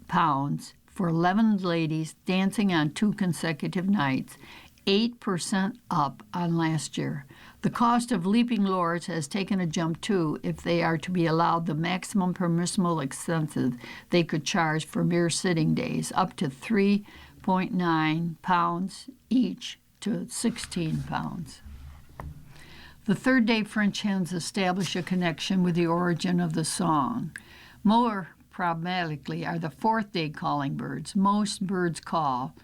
pounds for 11 ladies dancing on 2 consecutive nights, 8% up on last year. The cost of leaping lords has taken a jump too if they are to be allowed the maximum permissible expenses they could charge for mere sitting days, up to 3.9 pounds each to 16 pounds. The third day French hens establish a connection with the origin of the song. More problematically are the fourth day calling birds. Most birds call.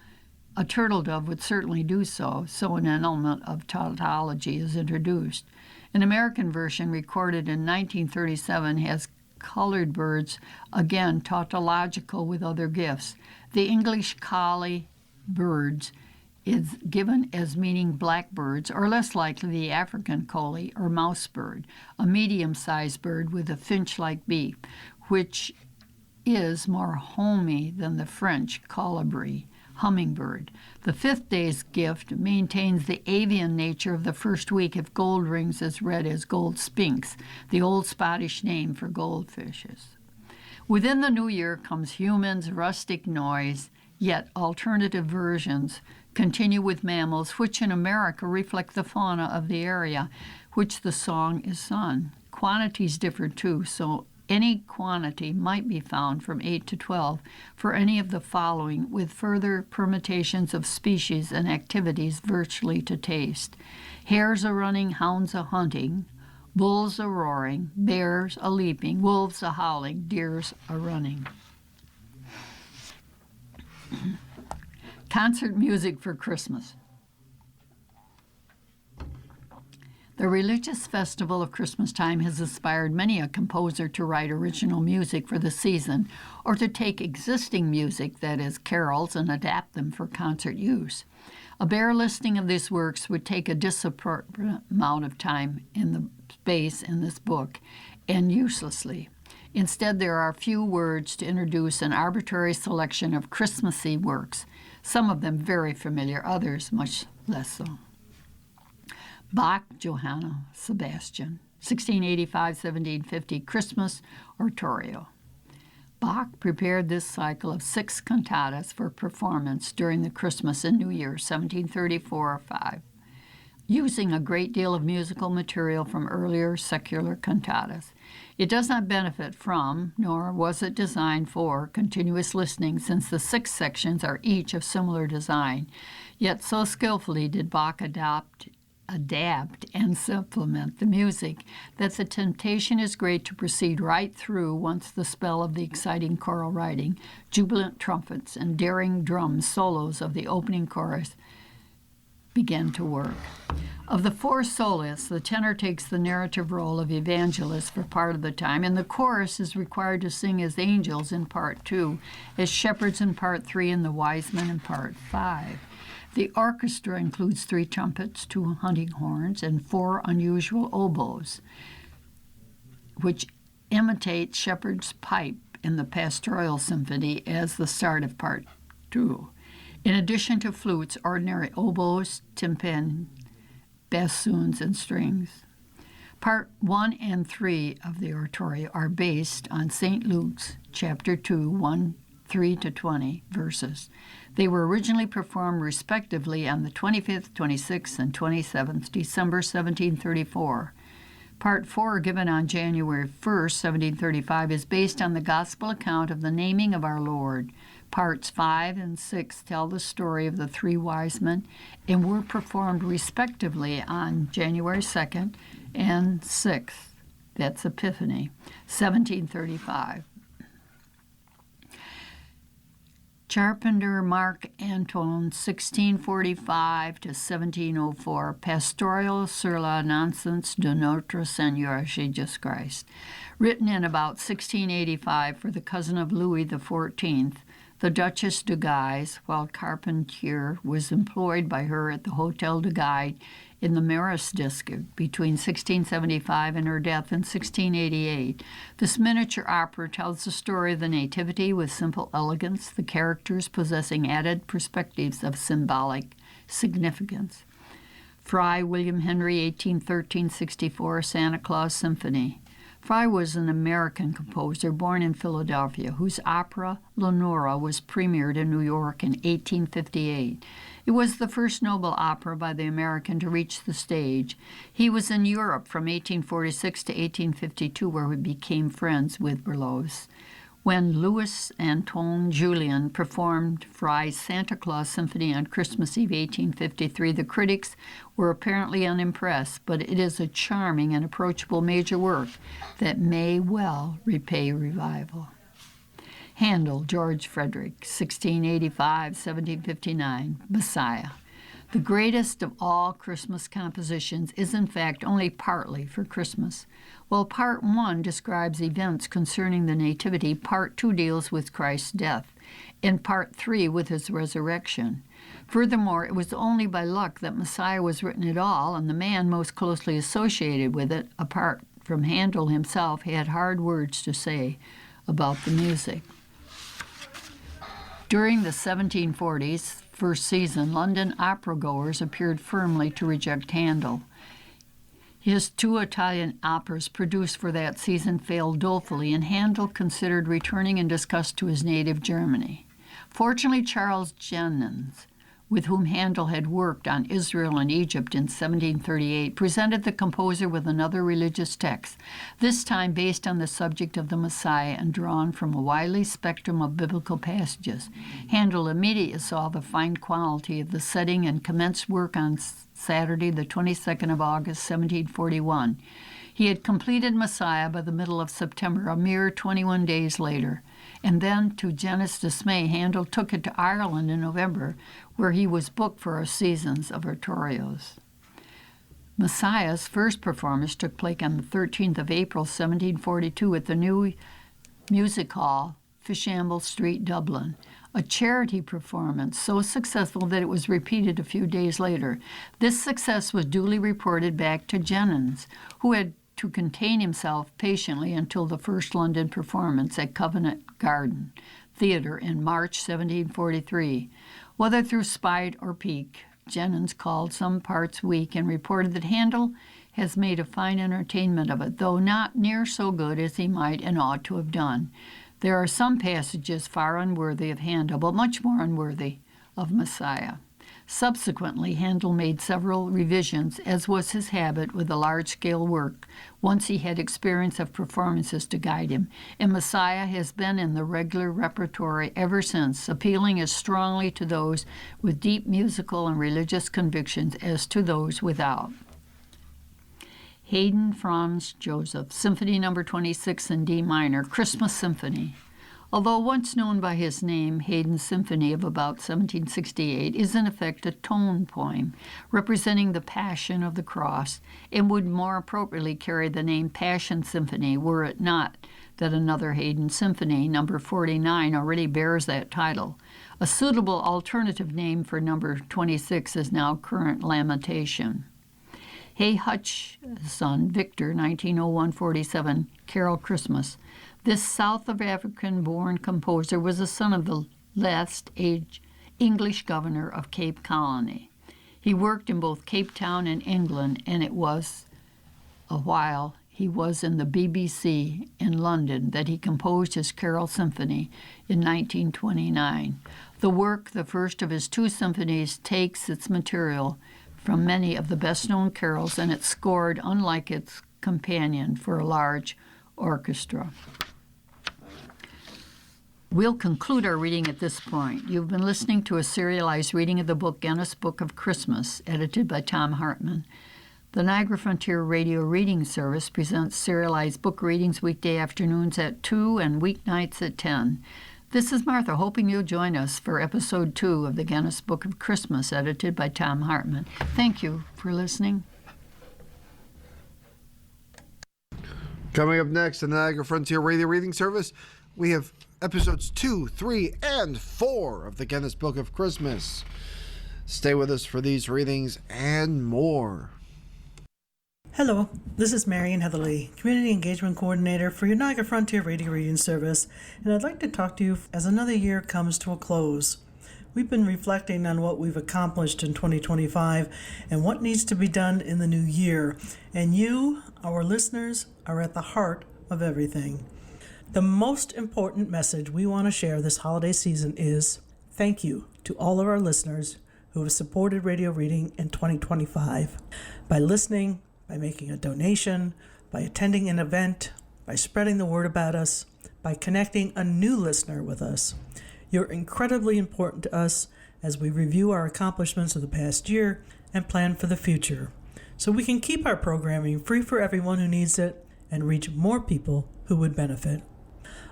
A turtle dove would certainly do so, so an element of tautology is introduced. An American version recorded in 1937 has colored birds, again tautological with other gifts. The English collie birds is given as meaning blackbirds, or less likely the African collie or mouse bird, a medium-sized bird with a finch-like beak, which is more homey than the French colibri, hummingbird. The fifth day's gift maintains the avian nature of the first week if gold rings is read as gold spinks, the old Scottish name for goldfishes. Within the new year comes humans' rustic noise, yet alternative versions continue with mammals, which in America reflect the fauna of the area which the song is sung. Quantities differ too, so any quantity might be found from 8 to 12 for any of the following, with further permutations of species and activities virtually to taste. Hares a running, hounds a hunting, bulls a roaring, bears a leaping, wolves a howling, deers a running. Concert music for Christmas. The religious festival of Christmas time has inspired many a composer to write original music for the season or to take existing music, that is, carols, and adapt them for concert use. A bare listing of these works would take a disappropriate amount of time in the space in this book, and uselessly. Instead, there are few words to introduce an arbitrary selection of Christmassy works, some of them very familiar, others much less so. Bach, Johann Sebastian, 1685-1750, Christmas Oratorio. Bach prepared this cycle of 6 cantatas for performance during the Christmas and New Year, 1734-5, using a great deal of musical material from earlier secular cantatas. It does not benefit from, nor was it designed for, continuous listening, since the 6 sections are each of similar design. Yet so skillfully did Bach adapt and supplement the music that the temptation is great to proceed right through once the spell of the exciting choral writing, jubilant trumpets, and daring drum solos of the opening chorus begin to work. Of the 4 soloists, the tenor takes the narrative role of evangelist for part of the time, and the chorus is required to sing as angels in part 2, as shepherds in part 3, and the wise men in part 5. The orchestra includes 3 trumpets, 2 hunting horns, and 4 unusual oboes, which imitate shepherd's pipe in the Pastoral Symphony as the start of part 2. In addition to flutes, ordinary oboes, timpani, bassoons, and strings. Part 1 and 3 of the oratorio are based on St. Luke's chapter 2, 1:3-20 verses. They were originally performed respectively on the 25th, 26th, and 27th December 1734. Part 4, given on January 1st, 1735, is based on the Gospel account of the naming of our Lord. Parts 5 and 6 tell the story of the 3 wise men and were performed respectively on January 2nd and 6th. That's Epiphany, 1735. Charpentier Marc Antoine, 1645-1704, Pastoral sur la Naissance de Notre Seigneur Jesus Christ, written in about 1685 for the cousin of Louis XIV, the Duchess de Guise, while Charpentier was employed by her at the Hotel de Guise in the Marais district between 1675 and her death in 1688. This miniature opera tells the story of the Nativity with simple elegance, the characters possessing added perspectives of symbolic significance. Fry, William Henry, 1813-64, Santa Claus Symphony. Fry was an American composer born in Philadelphia, whose opera Lenora was premiered in New York in 1858. It was the first noble opera by the American to reach the stage. He was in Europe from 1846 to 1852, where he became friends with Berlioz. When Louis Antoine Julian performed Fry's Santa Claus Symphony on Christmas Eve 1853, the critics were apparently unimpressed, but it is a charming and approachable major work that may well repay revival. Handel, George Frederick, 1685-1759, Messiah. The greatest of all Christmas compositions is in fact only partly for Christmas. While Part 1 describes events concerning the Nativity, Part 2 deals with Christ's death, and Part 3 with his resurrection. Furthermore, it was only by luck that Messiah was written at all, and the man most closely associated with it, apart from Handel himself, had hard words to say about the music. During the 1740s, first season, London opera-goers appeared firmly to reject Handel. His two Italian operas produced for that season failed dolefully, and Handel considered returning in disgust to his native Germany. Fortunately, Charles Jennens, with whom Handel had worked on Israel and Egypt in 1738, presented the composer with another religious text, this time based on the subject of the Messiah and drawn from a wide spectrum of biblical passages. Handel immediately saw the fine quality of the setting and commenced work on Saturday, the 22nd of August, 1741. He had completed Messiah by the middle of September, a mere 21 days later. And then, to Jennens' dismay, Handel took it to Ireland in November, where he was booked for a season of oratorios. Messiah's first performance took place on the 13th of April, 1742, at the new music hall, Fishamble Street, Dublin, a charity performance so successful that it was repeated a few days later. This success was duly reported back to Jennens, who had to contain himself patiently until the first London performance at Covent Garden Theatre in March 1743. Whether through spite or pique, Jennens called some parts weak and reported that Handel has made a fine entertainment of it, though not near so good as he might and ought to have done. There are some passages far unworthy of Handel, but much more unworthy of Messiah. Subsequently, Handel made several revisions, as was his habit with a large-scale work, once he had experience of performances to guide him, and Messiah has been in the regular repertory ever since, appealing as strongly to those with deep musical and religious convictions as to those without. Haydn Franz Joseph, Symphony No. 26 in D minor, Christmas Symphony. Although once known by his name, Haydn's Symphony of about 1768 is in effect a tone poem representing the Passion of the Cross, and would more appropriately carry the name Passion Symphony were it not that another Haydn Symphony, No. 49, already bears that title. A suitable alternative name for No. 26 is now Current Lamentation. Hay Hutchison, Victor, 1901-47, Carol Christmas. This South African-born composer was the son of the last English governor of Cape Colony. He worked in both Cape Town and England, and it was a while he was in the BBC in London that he composed his Carol Symphony in 1929. The work, the first of his two symphonies, takes its material from many of the best-known carols, and it's scored, unlike its companion, for a large orchestra. We'll conclude our reading at this point. You've been listening to a serialized reading of the book Guinness Book of Christmas, edited by Tom Hartman. The Niagara Frontier Radio Reading Service presents serialized book readings weekday afternoons at 2 and weeknights at 10. This is Martha, hoping you'll join us for Episode 2 of the Guinness Book of Christmas, edited by Tom Hartman. Thank you for listening. Coming up next on the Niagara Frontier Radio Reading Service, we have Episodes 2, 3, and 4 of the Guinness Book of Christmas. Stay with us for these readings and more. Hello, this is Marian Heatherly, Community Engagement Coordinator for your Niagara Frontier Radio Reading Service, and I'd like to talk to you as another year comes to a close. We've been reflecting on what we've accomplished in 2025 and what needs to be done in the new year, and you, our listeners, are at the heart of everything. The most important message we want to share this holiday season is thank you to all of our listeners who have supported radio reading in 2025 by listening, by making a donation, by attending an event, by spreading the word about us, by connecting a new listener with us. You're incredibly important to us as we review our accomplishments of the past year and plan for the future, so we can keep our programming free for everyone who needs it and reach more people who would benefit.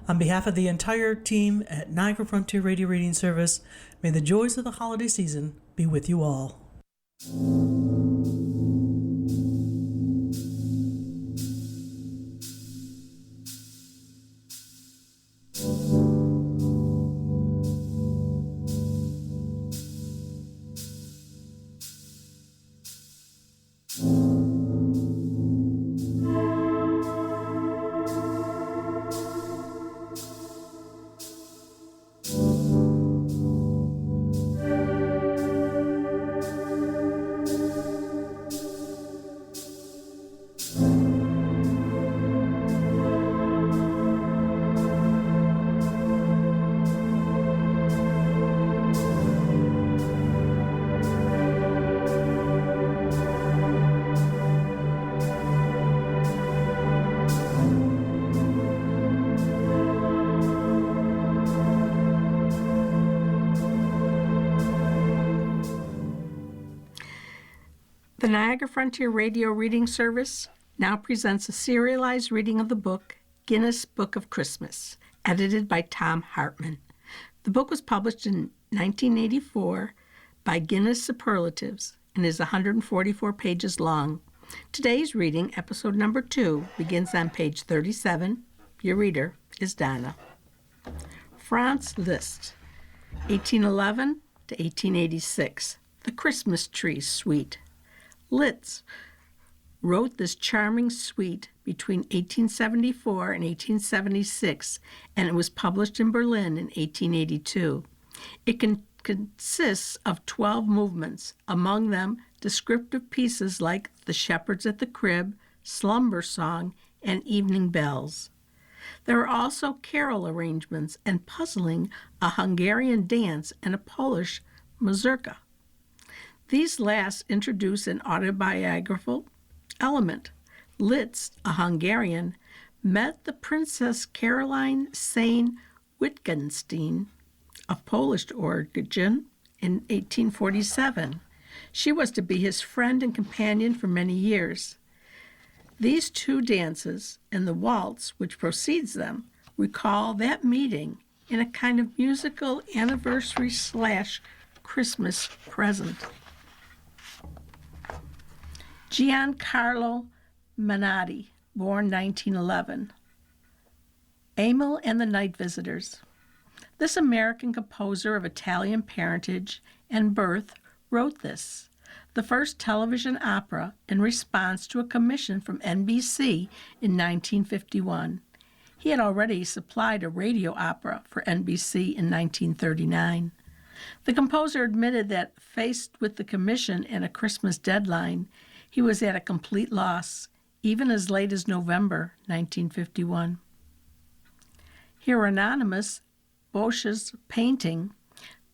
On behalf of the entire team at Niagara Frontier Radio Reading Service, may the joys of the holiday season be with you all. The Niagara Frontier Radio Reading Service now presents a serialized reading of the book, Guinness Book of Christmas, edited by Tom Hartman. The book was published in 1984 by Guinness Superlatives and is 144 pages long. Today's reading, episode number 2, begins on page 37. Your reader is Donna. Franz Liszt, 1811 to 1886, The Christmas Tree Suite. Liszt wrote this charming suite between 1874 and 1876, and it was published in Berlin in 1882. It consists of 12 movements, among them descriptive pieces like The Shepherds at the Crib, Slumber Song, and Evening Bells. There are also carol arrangements and puzzling, a Hungarian dance, and a Polish mazurka. These last introduce an autobiographical element. Liszt, a Hungarian, met the Princess Caroline Sayn-Wittgenstein, of Polish origin, in 1847. She was to be his friend and companion for many years. These two dances and the waltz which precedes them recall that meeting in a kind of musical anniversary/Christmas present. Giancarlo Menotti, born 1911. Emil and the Night Visitors. This American composer of Italian parentage and birth wrote this, the first television opera, in response to a commission from NBC in 1951. He had already supplied a radio opera for NBC in 1939. The composer admitted that, faced with the commission and a Christmas deadline, he was at a complete loss, even as late as November 1951. Hieronymus Bosch's painting,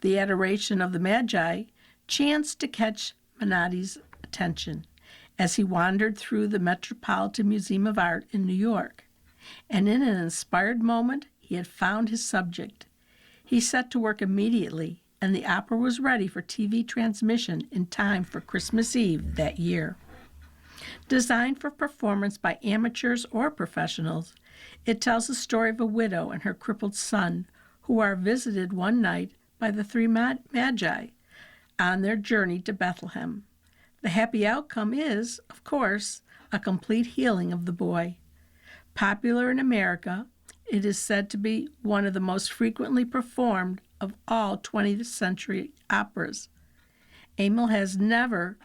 The Adoration of the Magi, chanced to catch Menotti's attention as he wandered through the Metropolitan Museum of Art in New York. And in an inspired moment, he had found his subject. He set to work immediately, and the opera was ready for TV transmission in time for Christmas Eve that year. Designed for performance by amateurs or professionals, it tells the story of a widow and her crippled son who are visited one night by the three magi on their journey to Bethlehem. The happy outcome is, of course, a complete healing of the boy. Popular in America, it is said to be one of the most frequently performed of all 20th century operas. Emil has never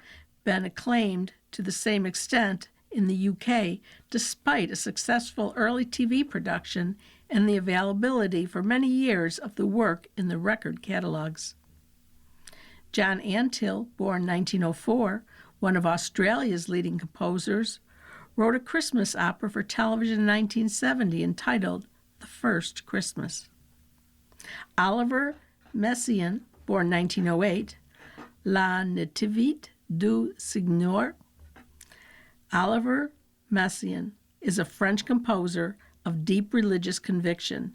been acclaimed to the same extent in the UK, despite a successful early TV production and the availability for many years of the work in the record catalogues. John Antill, born 1904, one of Australia's leading composers, wrote a Christmas opera for television in 1970 entitled The First Christmas. Oliver Messiaen, born 1908, La Nativité du Seigneur. Oliver Messiaen is a French composer of deep religious conviction,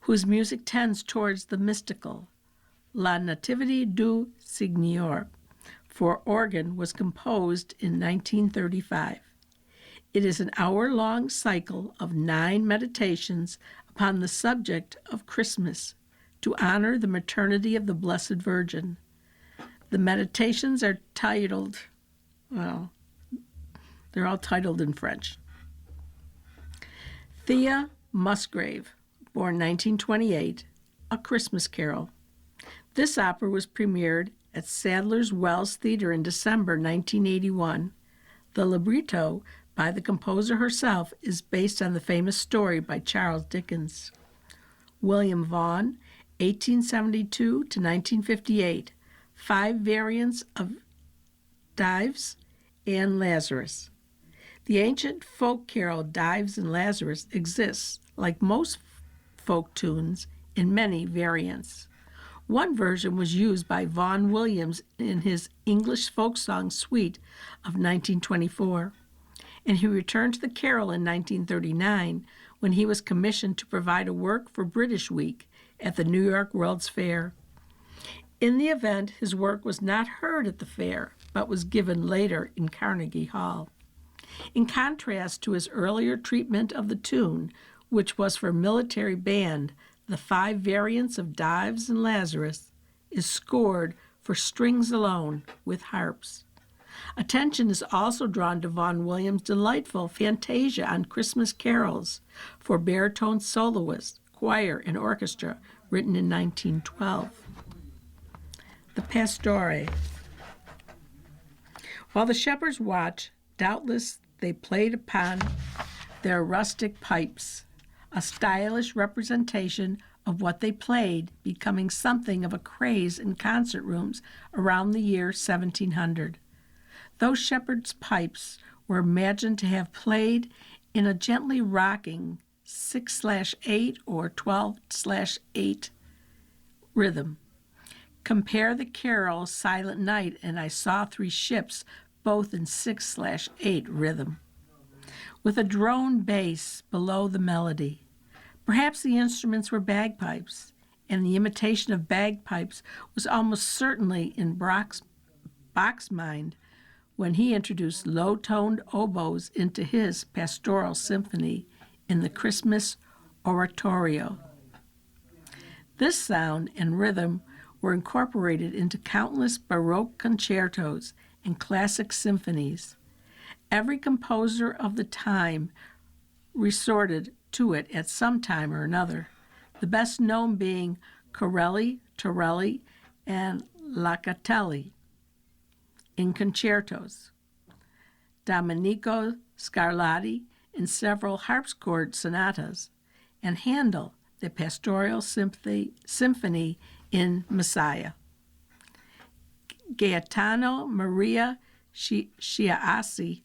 whose music tends towards the mystical. La Nativité du Seigneur for organ was composed in 1935. It is an hour-long cycle of 9 meditations upon the subject of Christmas to honor the maternity of the Blessed Virgin. The meditations are titled, they're all titled in French. Thea Musgrave, born 1928, A Christmas Carol. This opera was premiered at Sadler's Wells Theater in December 1981. The libretto by the composer herself is based on the famous story by Charles Dickens. William Vaughan, 1872 to 1958, 5 variants of Dives and Lazarus. The ancient folk carol Dives and Lazarus exists, like most folk tunes, in many variants. One version was used by Vaughan Williams in his English folk song suite of 1924, and he returned to the carol in 1939 when he was commissioned to provide a work for British Week at the New York World's Fair. In the event, his work was not heard at the fair, but was given later in Carnegie Hall. In contrast to his earlier treatment of the tune, which was for military band, the 5 variants of Dives and Lazarus is scored for strings alone with harps. Attention is also drawn to Vaughan Williams' delightful Fantasia on Christmas carols for baritone soloist, choir, and orchestra, written in 1912. The Pastore. While the shepherds watch, doubtless they played upon their rustic pipes, a stylish representation of what they played, becoming something of a craze in concert rooms around the year 1700. Those shepherds' pipes were imagined to have played in a gently rocking 6/8 or 12/8 rhythm. Compare the carol Silent Night and I Saw 3 Ships, both in 6/8 rhythm, with a drone bass below the melody. Perhaps the instruments were bagpipes, and the imitation of bagpipes was almost certainly in Bach's mind when he introduced low-toned oboes into his pastoral symphony in the Christmas Oratorio. This sound and rhythm were incorporated into countless Baroque concertos and classic symphonies. Every composer of the time resorted to it at some time or another, the best known being Corelli, Torelli, and Locatelli in concertos, Domenico Scarlatti in several harpsichord sonatas, and Handel, the Pastoral Symphony in Messiah. Gaetano Maria Schiavazzi,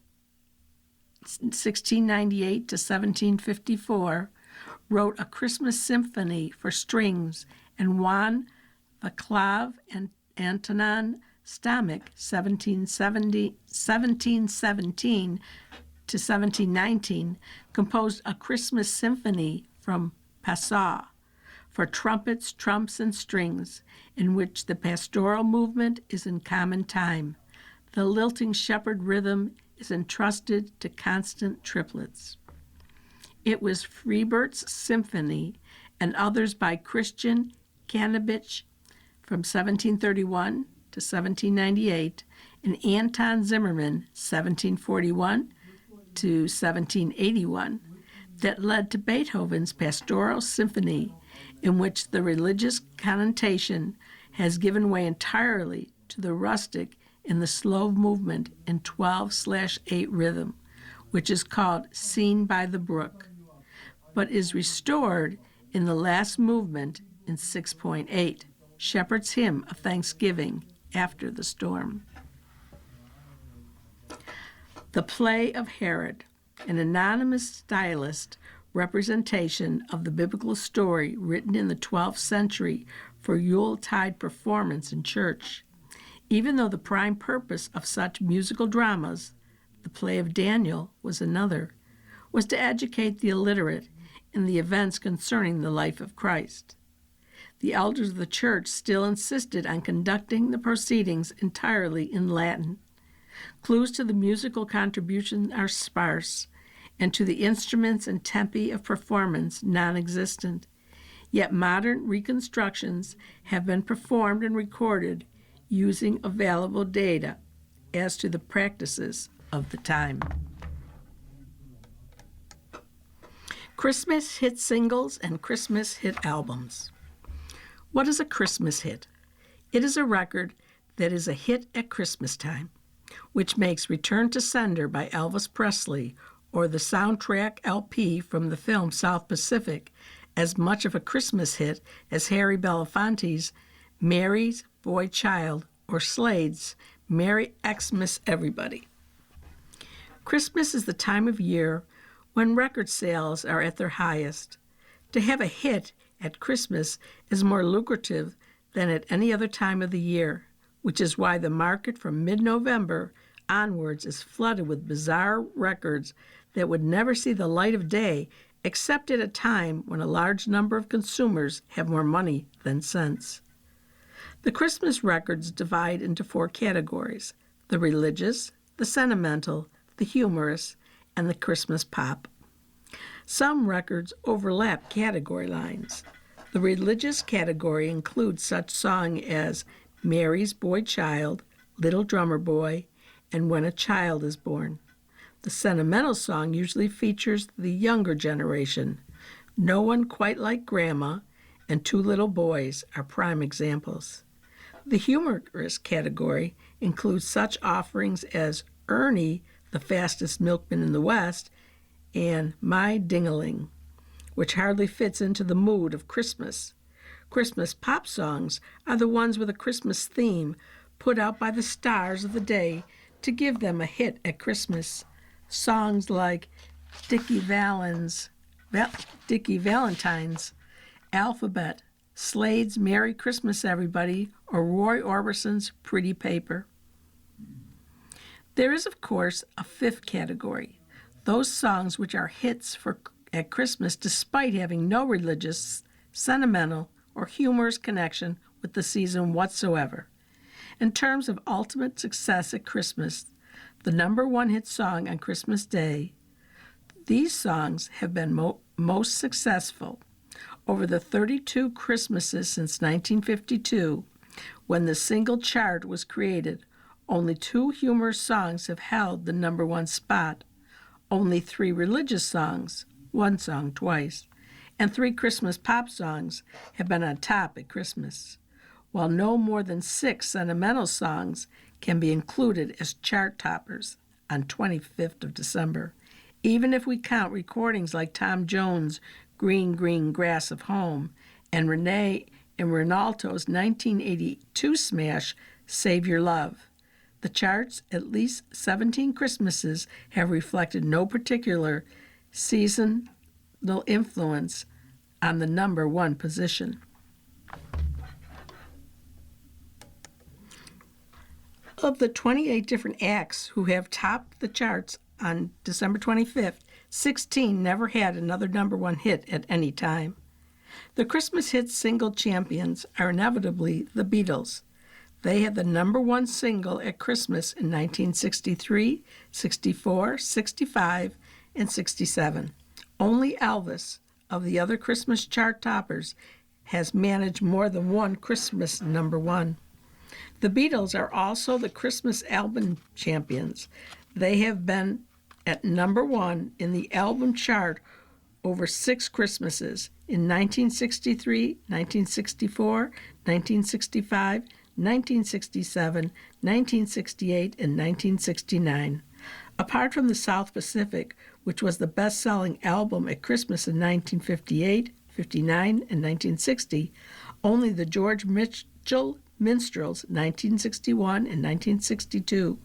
1698 to 1754, wrote a Christmas symphony for strings, and Juan Vaclav and Antonin Stamek, 1717 to 1719, composed a Christmas symphony from Passau for trumpets, trumps, and strings, in which the pastoral movement is in common time. The lilting shepherd rhythm is entrusted to constant triplets. It was Freibert's symphony and others by Christian Kanabich from 1731 to 1798, and Anton Zimmermann, 1741 to 1781, that led to Beethoven's Pastoral Symphony, in which the religious connotation has given way entirely to the rustic in the slow movement in 12/8 rhythm, which is called Scene by the Brook, but is restored in the last movement in 6.8, Shepherd's Hymn of Thanksgiving after the storm. The Play of Herod, an anonymous stylist representation of the biblical story written in the 12th century for Yuletide performance in church. Even though the prime purpose of such musical dramas, the play of Daniel was another, was to educate the illiterate in the events concerning the life of Christ. The elders of the church still insisted on conducting the proceedings entirely in Latin. Clues to the musical contribution are sparse, and to the instruments and tempi of performance non-existent. Yet modern reconstructions have been performed and recorded using available data as to the practices of the time. Christmas hit singles and Christmas hit albums. What is a Christmas hit? It is a record that is a hit at Christmas time, which makes Return to Sender by Elvis Presley or the soundtrack LP from the film South Pacific as much of a Christmas hit as Harry Belafonte's Mary's Boy Child or Slade's Merry Xmas Everybody. Christmas is the time of year when record sales are at their highest. To have a hit at Christmas is more lucrative than at any other time of the year, which is why the market from mid-November onwards is flooded with bizarre records that would never see the light of day except at a time when a large number of consumers have more money than sense. The Christmas records divide into 4 categories: the religious, the sentimental, the humorous, and the Christmas pop. Some records overlap category lines. The religious category includes such songs as Mary's Boy Child, Little Drummer Boy, and When a Child is Born. The sentimental song usually features the younger generation. No One Quite Like Grandma and Two Little Boys are prime examples. The humorous category includes such offerings as Ernie, the Fastest Milkman in the West, and My Ding-a-ling, which hardly fits into the mood of Christmas. Christmas pop songs are the ones with a Christmas theme put out by the stars of the day to give them a hit at Christmas. Songs like Dickie Valentine's, Alphabet, Slade's Merry Christmas Everybody, or Roy Orbison's Pretty Paper. There is, of course, a fifth category, those songs which are hits at Christmas despite having no religious, sentimental, or humorous connection with the season whatsoever. In terms of ultimate success at Christmas, the number one hit song on Christmas Day, these songs have been most successful over the 32 Christmases since 1952, when the single chart was created. Only 2 humorous songs have held the number one spot, only 3 religious songs, 1 song twice, and 3 Christmas pop songs have been on top at Christmas, while no more than 6 sentimental songs can be included as chart toppers on 25th of December, even if we count recordings like Tom Jones' Green, Green Grass of Home and Renee and Rinaldo's 1982 smash, Save Your Love. The charts, at least 17 Christmases, have reflected no particular seasonal influence on the number one position. Of the 28 different acts who have topped the charts on December 25th, 16 never had another number one hit at any time. The Christmas hit single champions are inevitably the Beatles. They had the number one single at Christmas in 1963, 64, 65, and 67. Only Elvis, of the other Christmas chart toppers, has managed more than one Christmas number one. The Beatles are also the Christmas album champions. They have been at number one in the album chart over 6 Christmases in 1963, 1964, 1965, 1967, 1968, and 1969. Apart from the South Pacific, which was the best-selling album at Christmas in 1958, 59, and 1960, only the George Mitchell Minstrels, 1961 and 1962,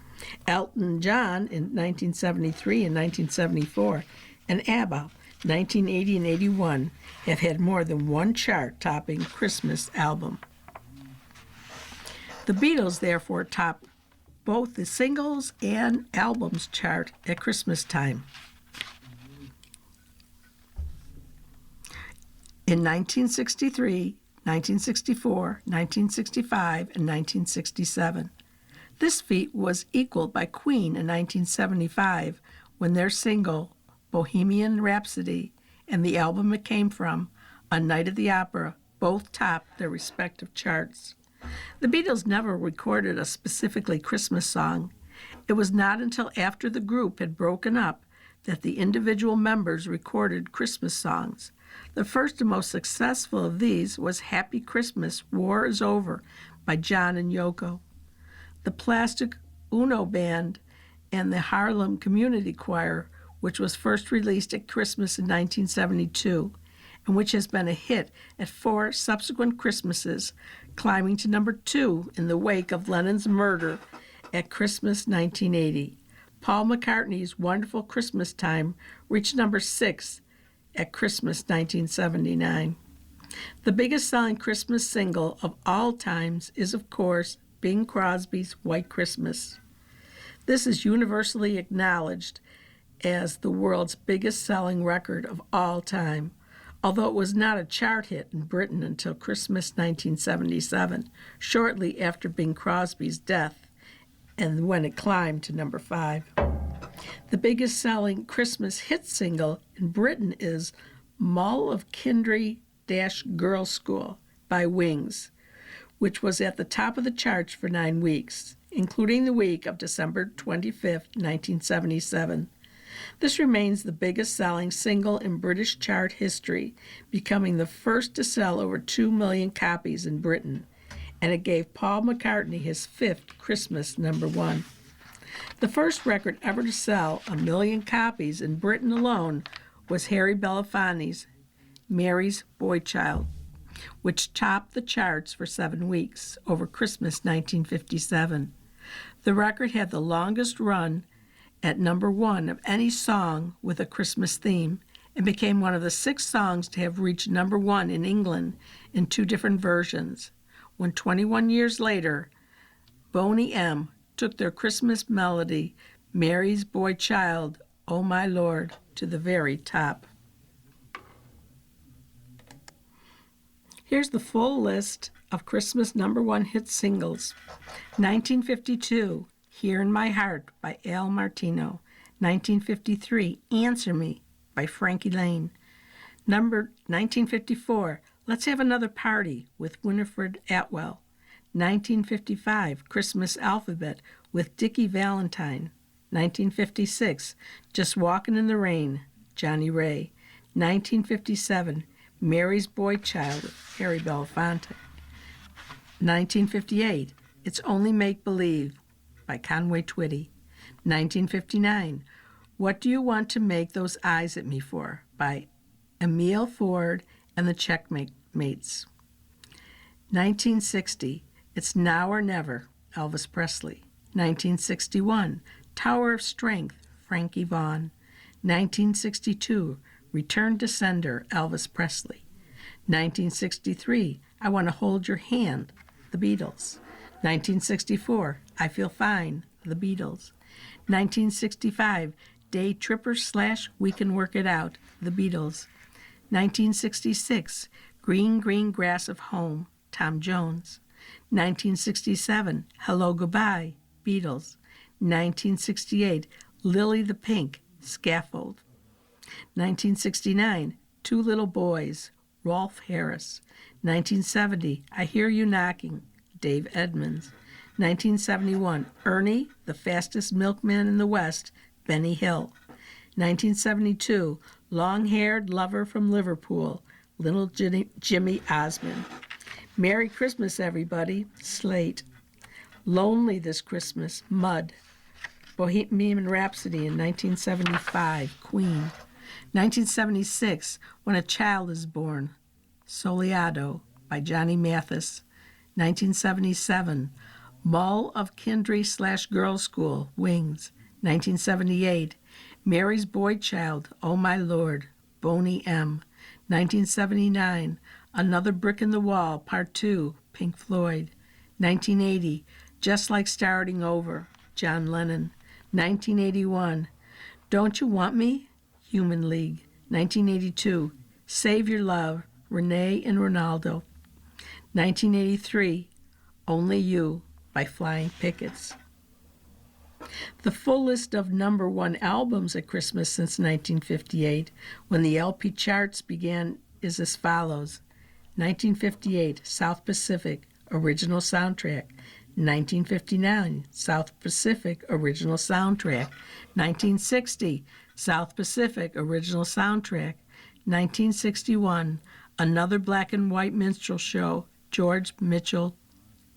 Elton John in 1973 and 1974, and ABBA, 1980 and 81, have had more than one chart-topping Christmas album. The Beatles, therefore, top both the singles and albums chart at Christmas time. In 1963, 1964, 1965, and 1967. This feat was equaled by Queen in 1975 when their single, Bohemian Rhapsody, and the album it came from, A Night at the Opera, both topped their respective charts. The Beatles never recorded a specifically Christmas song. It was not until after the group had broken up that the individual members recorded Christmas songs. The first and most successful of these was Happy Christmas, War is Over by John and Yoko. The Plastic Ono Band and the Harlem Community Choir, which was first released at Christmas in 1972, and which has been a hit at 4 subsequent Christmases, climbing to number 2 in the wake of Lennon's murder at Christmas 1980. Paul McCartney's Wonderful Christmas Time reached number 6 at Christmas 1979. The biggest selling Christmas single of all times is, of course, Bing Crosby's White Christmas. This is universally acknowledged as the world's biggest selling record of all time, although it was not a chart hit in Britain until Christmas 1977, shortly after Bing Crosby's death, and when it climbed to number 5. The biggest selling Christmas hit single in Britain is Mull of Kindry Girls' School by Wings, which was at the top of the charts for 9 weeks, including the week of December 25, 1977. This remains the biggest selling single in British chart history, becoming the first to sell over 2 million copies in Britain, and it gave Paul McCartney his 5th Christmas number 1. The first record ever to sell 1 million copies in Britain alone was Harry Belafonte's Mary's Boy Child, which topped the charts for 7 weeks over Christmas 1957. The record had the longest run at number 1 of any song with a Christmas theme and became one of the 6 songs to have reached number 1 in England in 2 different versions, when 21 years later, Boney M. took their Christmas melody, Mary's Boy Child, Oh My Lord, to the very top. Here's the full list of Christmas number 1 hit singles. 1952, Here in My Heart by Al Martino. 1953, Answer Me by Frankie Laine. 1954, Let's Have Another Party with Winifred Atwell. 1955, Christmas Alphabet with Dickie Valentine. 1956, Just Walkin' in the Rain, Johnny Ray. 1957, Mary's Boy Child with Harry Belafonte. 1958, It's Only Make Believe by Conway Twitty. 1959, What Do You Want to Make Those Eyes at Me For by Emile Ford and the Checkmates. 1960, It's Now or Never, Elvis Presley. 1961, Tower of Strength, Frankie Vaughan. 1962, Return to Sender, Elvis Presley. 1963, I Want to Hold Your Hand, The Beatles. 1964, I Feel Fine, The Beatles. 1965, Day Tripper / We Can Work It Out, The Beatles. 1966, Green, Green Grass of Home, Tom Jones. 1967, Hello, Goodbye, Beatles. 1968, Lily the Pink, Scaffold. 1969, Two Little Boys, Rolf Harris. 1970, I Hear You Knocking, Dave Edmunds. 1971, Ernie, the Fastest Milkman in the West, Benny Hill. 1972, Long-Haired Lover from Liverpool, Little Jimmy Osmond. Merry Christmas, everybody, Slate. Lonely This Christmas, Mud. Bohemian Rhapsody in 1975, Queen. 1976, When a Child is Born, Soleado by Johnny Mathis. 1977, Mull of Kindry / Girls' School, Wings. 1978, Mary's Boy Child, Oh My Lord, Boney M. 1979, Another Brick in the Wall, Part 2, Pink Floyd. 1980, Just Like Starting Over, John Lennon. 1981, Don't You Want Me, Human League. 1982, Save Your Love, Renee and Ronaldo. 1983, Only You by Flying Pickets. The full list of number 1 albums at Christmas since 1958, when the LP charts began, is as follows. 1958, South Pacific, Original Soundtrack. 1959, South Pacific, Original Soundtrack. 1960, South Pacific, Original Soundtrack. 1961, Another Black and White Minstrel Show, George Mitchell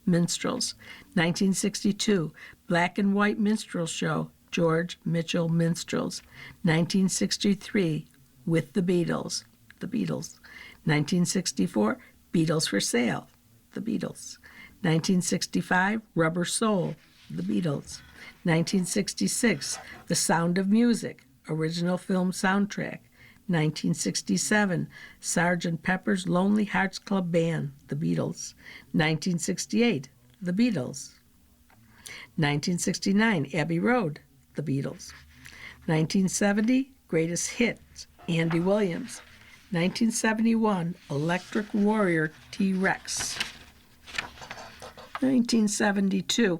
Minstrels. 1962, Black and White Minstrel Show, George Mitchell Minstrels. 1963, With the Beatles, The Beatles. 1964, Beatles for Sale, The Beatles. 1965, Rubber Soul, The Beatles. 1966, The Sound of Music, Original Film Soundtrack. 1967, Sgt. Pepper's Lonely Hearts Club Band, The Beatles. 1968, The Beatles. 1969, Abbey Road, The Beatles. 1970, Greatest Hits, Andy Williams. 1971, Electric Warrior, T-Rex. 1972,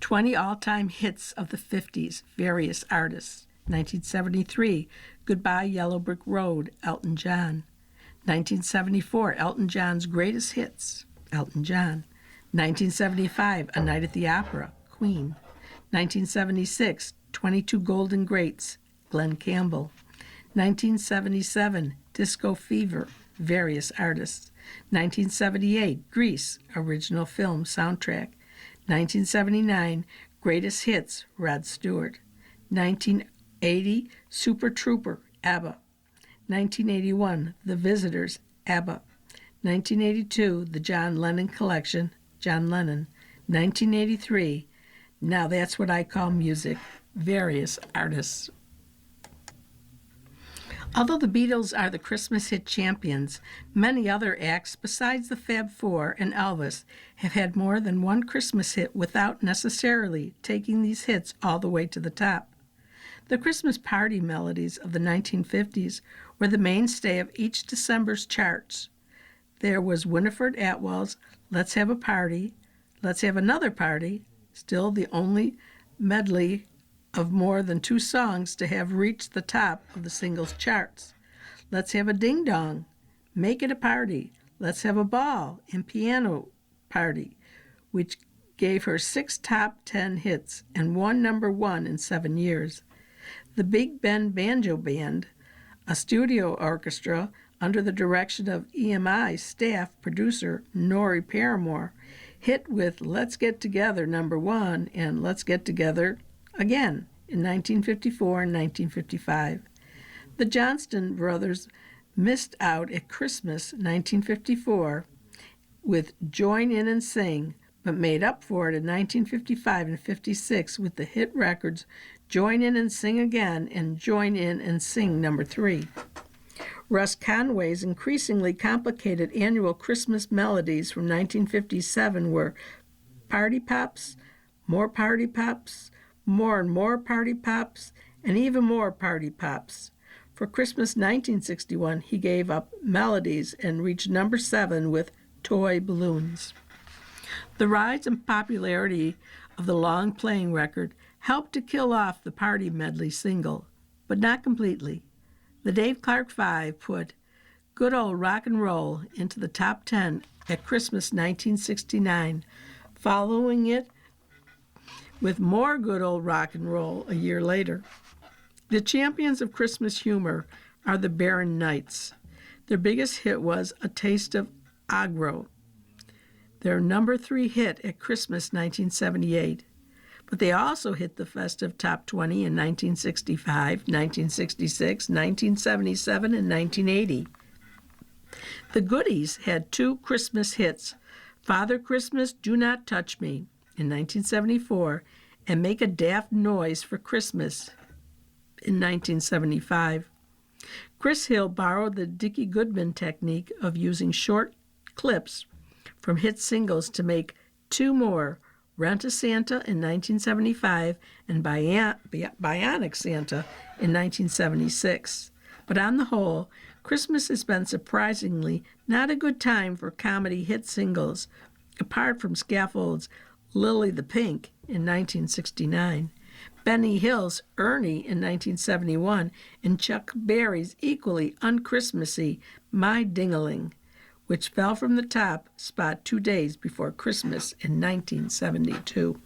20 all-time hits of the 50s, various artists. 1973, Goodbye Yellow Brick Road, Elton John. 1974, Elton John's Greatest Hits, Elton John. 1975, A Night at the Opera, Queen. 1976, 22 Golden Greats, Glenn Campbell. 1977, Disco Fever, various artists. 1978, Grease, original film soundtrack. 1979, Greatest Hits, Rod Stewart. 1980, Super Trooper, ABBA. 1981, The Visitors, ABBA. 1982, The John Lennon Collection, John Lennon. 1983, Now That's What I Call Music, various artists. Although the Beatles are the Christmas hit champions, many other acts besides the Fab Four and Elvis have had more than one Christmas hit without necessarily taking these hits all the way to the top. The Christmas party melodies of the 1950s were the mainstay of each December's charts. There was Winifred Atwell's Let's Have a Party, Let's Have Another Party, still the only medley of more than 2 songs to have reached the top of the singles charts. Let's Have a Ding Dong, Make It a Party, Let's Have a Ball, and Piano Party, which gave her 6 top 10 hits and 1 number 1 in 7 years. The Big Ben Banjo Band, a studio orchestra under the direction of EMI staff producer Norrie Paramore, hit with Let's Get Together number 1 and Let's Get Together again in 1954 and 1955. The Johnston brothers missed out at Christmas 1954 with Join In and Sing, but made up for it in 1955 and 56 with the hit records Join In and Sing Again and Join In and Sing number 3. Russ Conway's increasingly complicated annual Christmas melodies from 1957 were Party Pops, More Party Pops, More and More Party Pops, and Even More Party Pops. For Christmas 1961, he gave up melodies and reached number 7 with Toy Balloons. The rise in popularity of the long playing record helped to kill off the party medley single, but not completely. The Dave Clark Five put Good Old Rock and Roll into the top 10 at Christmas 1969, following it with more Good Old Rock and Roll a year later. The champions of Christmas humor are the Barron Knights. Their biggest hit was A Taste of Agro, their number 3 hit at Christmas 1978. But they also hit the festive top 20 in 1965, 1966, 1977, and 1980. The Goodies had 2 Christmas hits, Father Christmas, Do Not Touch Me in 1974, and Make a Daft Noise for Christmas in 1975. Chris Hill borrowed the Dickie Goodman technique of using short clips from hit singles to make 2 more, Rent a Santa in 1975 and Bionic Santa in 1976. But on the whole, Christmas has been surprisingly not a good time for comedy hit singles, apart from Scaffold's Lily the Pink in 1969, Benny Hill's Ernie in 1971, and Chuck Berry's equally unchristmassy My Ding-a-ling, which fell from the top spot 2 days before Christmas in 1972.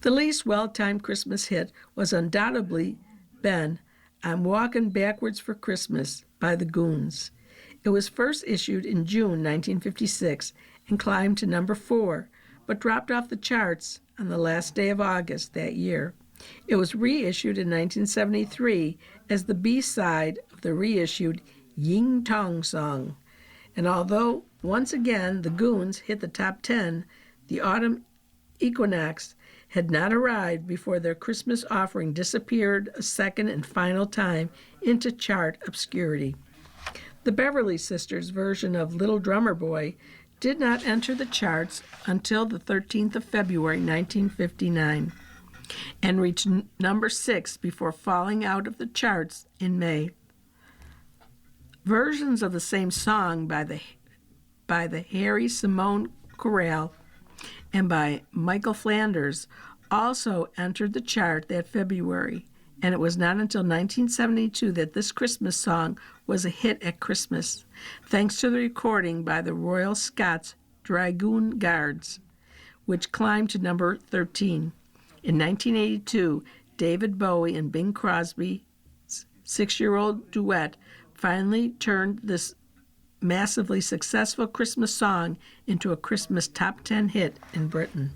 The least well-timed Christmas hit was undoubtedly Ben, I'm Walking Backwards for Christmas by the Goons. It was first issued in June 1956 and climbed to number 4, but dropped off the charts on the last day of August that year. It was reissued in 1973 as the B-side of the reissued Ying Tong Song. And although, once again, the Goons hit the top 10, the autumn equinox had not arrived before their Christmas offering disappeared a second and final time into chart obscurity. The Beverly Sisters' version of Little Drummer Boy did not enter the charts until the 13th of February, 1959, and reached number 6 before falling out of the charts in May. Versions of the same song by the Harry Simone Chorale and by Michael Flanders also entered the chart that February, and it was not until 1972 that this Christmas song was a hit at Christmas, thanks to the recording by the Royal Scots Dragoon Guards, which climbed to number 13. In 1982, David Bowie and Bing Crosby's six-year-old duet finally turned this massively successful Christmas song into a Christmas top 10 hit in Britain.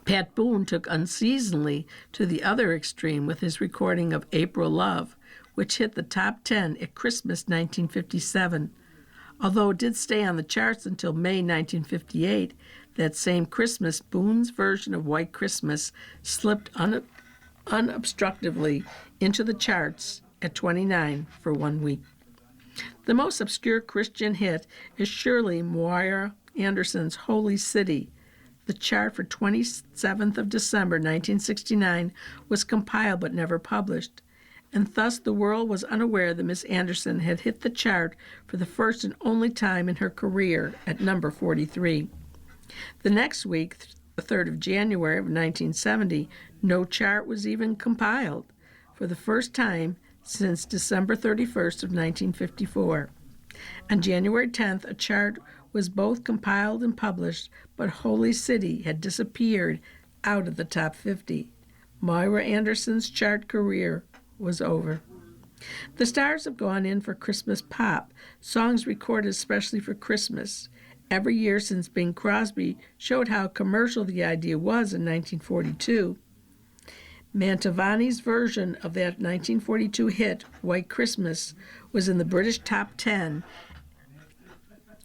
Pat Boone took Unseasonably to the other extreme with his recording of April Love, which hit the top 10 at Christmas 1957. Although it did stay on the charts until May 1958, that same Christmas, Boone's version of White Christmas slipped unobstructedly into the charts at 29 for 1 week. The most obscure Christian hit is surely Moira Anderson's Holy City. The chart for 27th of December 1969 was compiled but never published, and thus the world was unaware that Miss Anderson had hit the chart for the first and only time in her career at number 43. The next week, the 3rd of January of 1970, no chart was even compiled for the first time since December 31st of 1954. On January 10th, a chart was both compiled and published, but Holy City had disappeared out of the top 50. Moira Anderson's chart career was over. The stars have gone in for Christmas pop, songs recorded especially for Christmas. Every year since Bing Crosby showed how commercial the idea was in 1942. Mantovani's version of that 1942 hit, White Christmas, was in the British top 10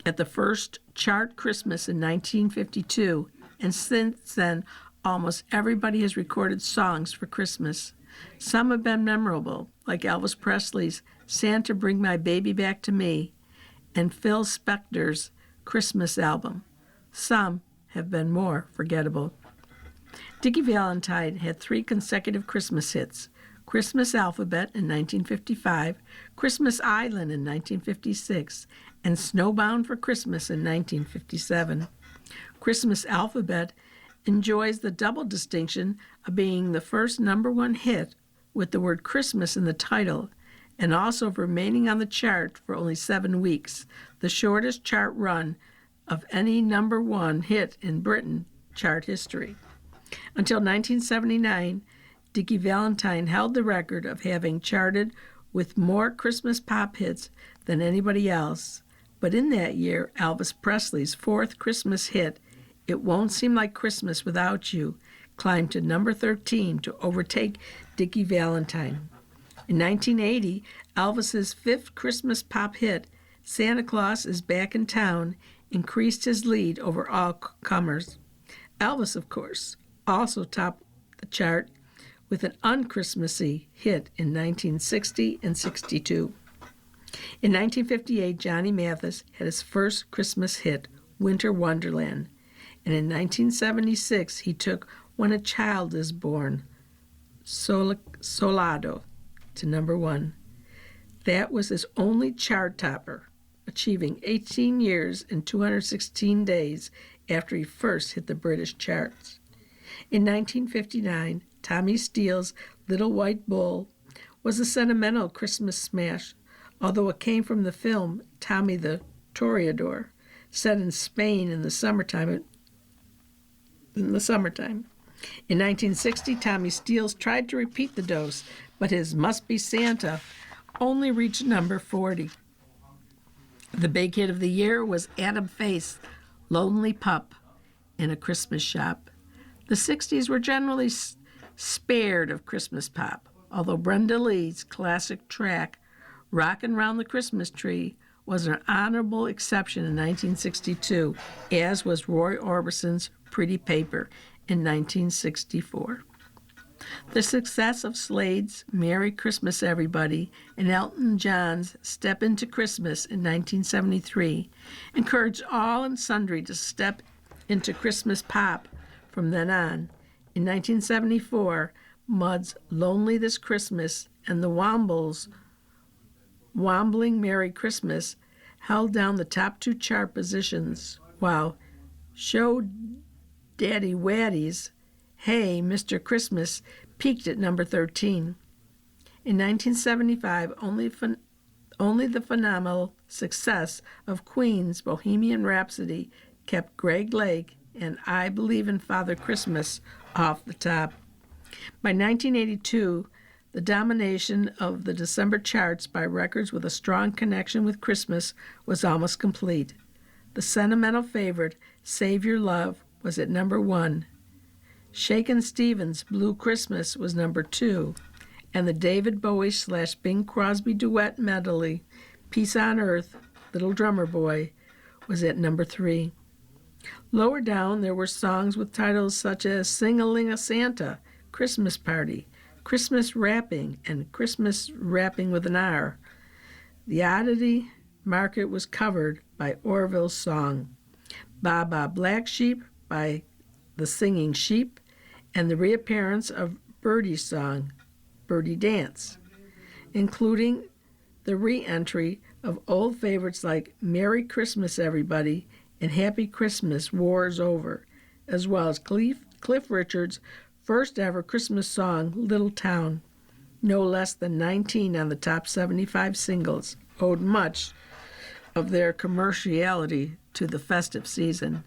at the first chart Christmas in 1952, and since then, almost everybody has recorded songs for Christmas. Some have been memorable, like Elvis Presley's Santa Bring My Baby Back to Me and Phil Spector's Christmas album. Some have been more forgettable. Dickie Valentine had 3 consecutive Christmas hits: Christmas Alphabet in 1955, Christmas Island in 1956, and Snowbound for Christmas in 1957. Christmas Alphabet enjoys the double distinction of being the first number 1 hit with the word Christmas in the title, and also of remaining on the chart for only 7 weeks, the shortest chart run of any number 1 hit in Britain chart history. Until 1979, Dickie Valentine held the record of having charted with more Christmas pop hits than anybody else. But in that year, Elvis Presley's 4th Christmas hit, It Won't Seem Like Christmas Without You, climbed to number 13 to overtake Dickie Valentine. In 1980, Elvis's 5th Christmas pop hit, Santa Claus Is Back in Town, increased his lead over all comers. Elvis, of course, also topped the chart with an unchristmassy hit in 1960 and 62. In 1958, Johnny Mathis had his first Christmas hit, Winter Wonderland, and in 1976 he took When a Child is Born, Solado, to number 1. That was his only chart topper, achieving 18 years and 216 days after he first hit the British charts. In 1959, Tommy Steele's Little White Bull was a sentimental Christmas smash, although it came from the film Tommy the Toreador, set in Spain in the summertime. In 1960, Tommy Steele tried to repeat the dose, but his Must Be Santa only reached number 40. The big hit of the year was Adam Faith's Lonely Pup in a Christmas Shop. The 60s were generally spared of Christmas pop, although Brenda Lee's classic track, Rockin' Round the Christmas Tree, was an honorable exception in 1962, as was Roy Orbison's Pretty Paper in 1964. The success of Slade's Merry Christmas Everybody and Elton John's Step Into Christmas in 1973 encouraged all and sundry to step into Christmas pop from then on. In 1974, Mud's Lonely This Christmas and the Wombles' Wombling Merry Christmas held down the top 2 chart positions, while Show Daddy Waddy's Hey, Mr. Christmas peaked at number 13. In 1975, only the phenomenal success of Queen's Bohemian Rhapsody kept Greg Lake and I Believe in Father Christmas off the top. By 1982, the domination of the December charts by records with a strong connection with Christmas was almost complete. The sentimental favorite, Save Your Love, was at number 1. Shakin' Stevens' Blue Christmas was number 2, and the David Bowie / Bing Crosby duet medley, Peace on Earth, Little Drummer Boy, was at number 3. Lower down, there were songs with titles such as Sing-a-Ling-a-Santa, Christmas Party, Christmas Rapping, and Christmas Rapping with an R. The oddity market was covered by Orville's song, Ba Ba Black Sheep by the Singing Sheep, and the reappearance of Birdie's song, Birdie Dance, including the re-entry of old favorites like Merry Christmas Everybody and Happy Christmas, War's Over, as well as Cliff Richard's first ever Christmas song, Little Town. No less than 19 on the top 75 singles owed much of their commerciality to the festive season.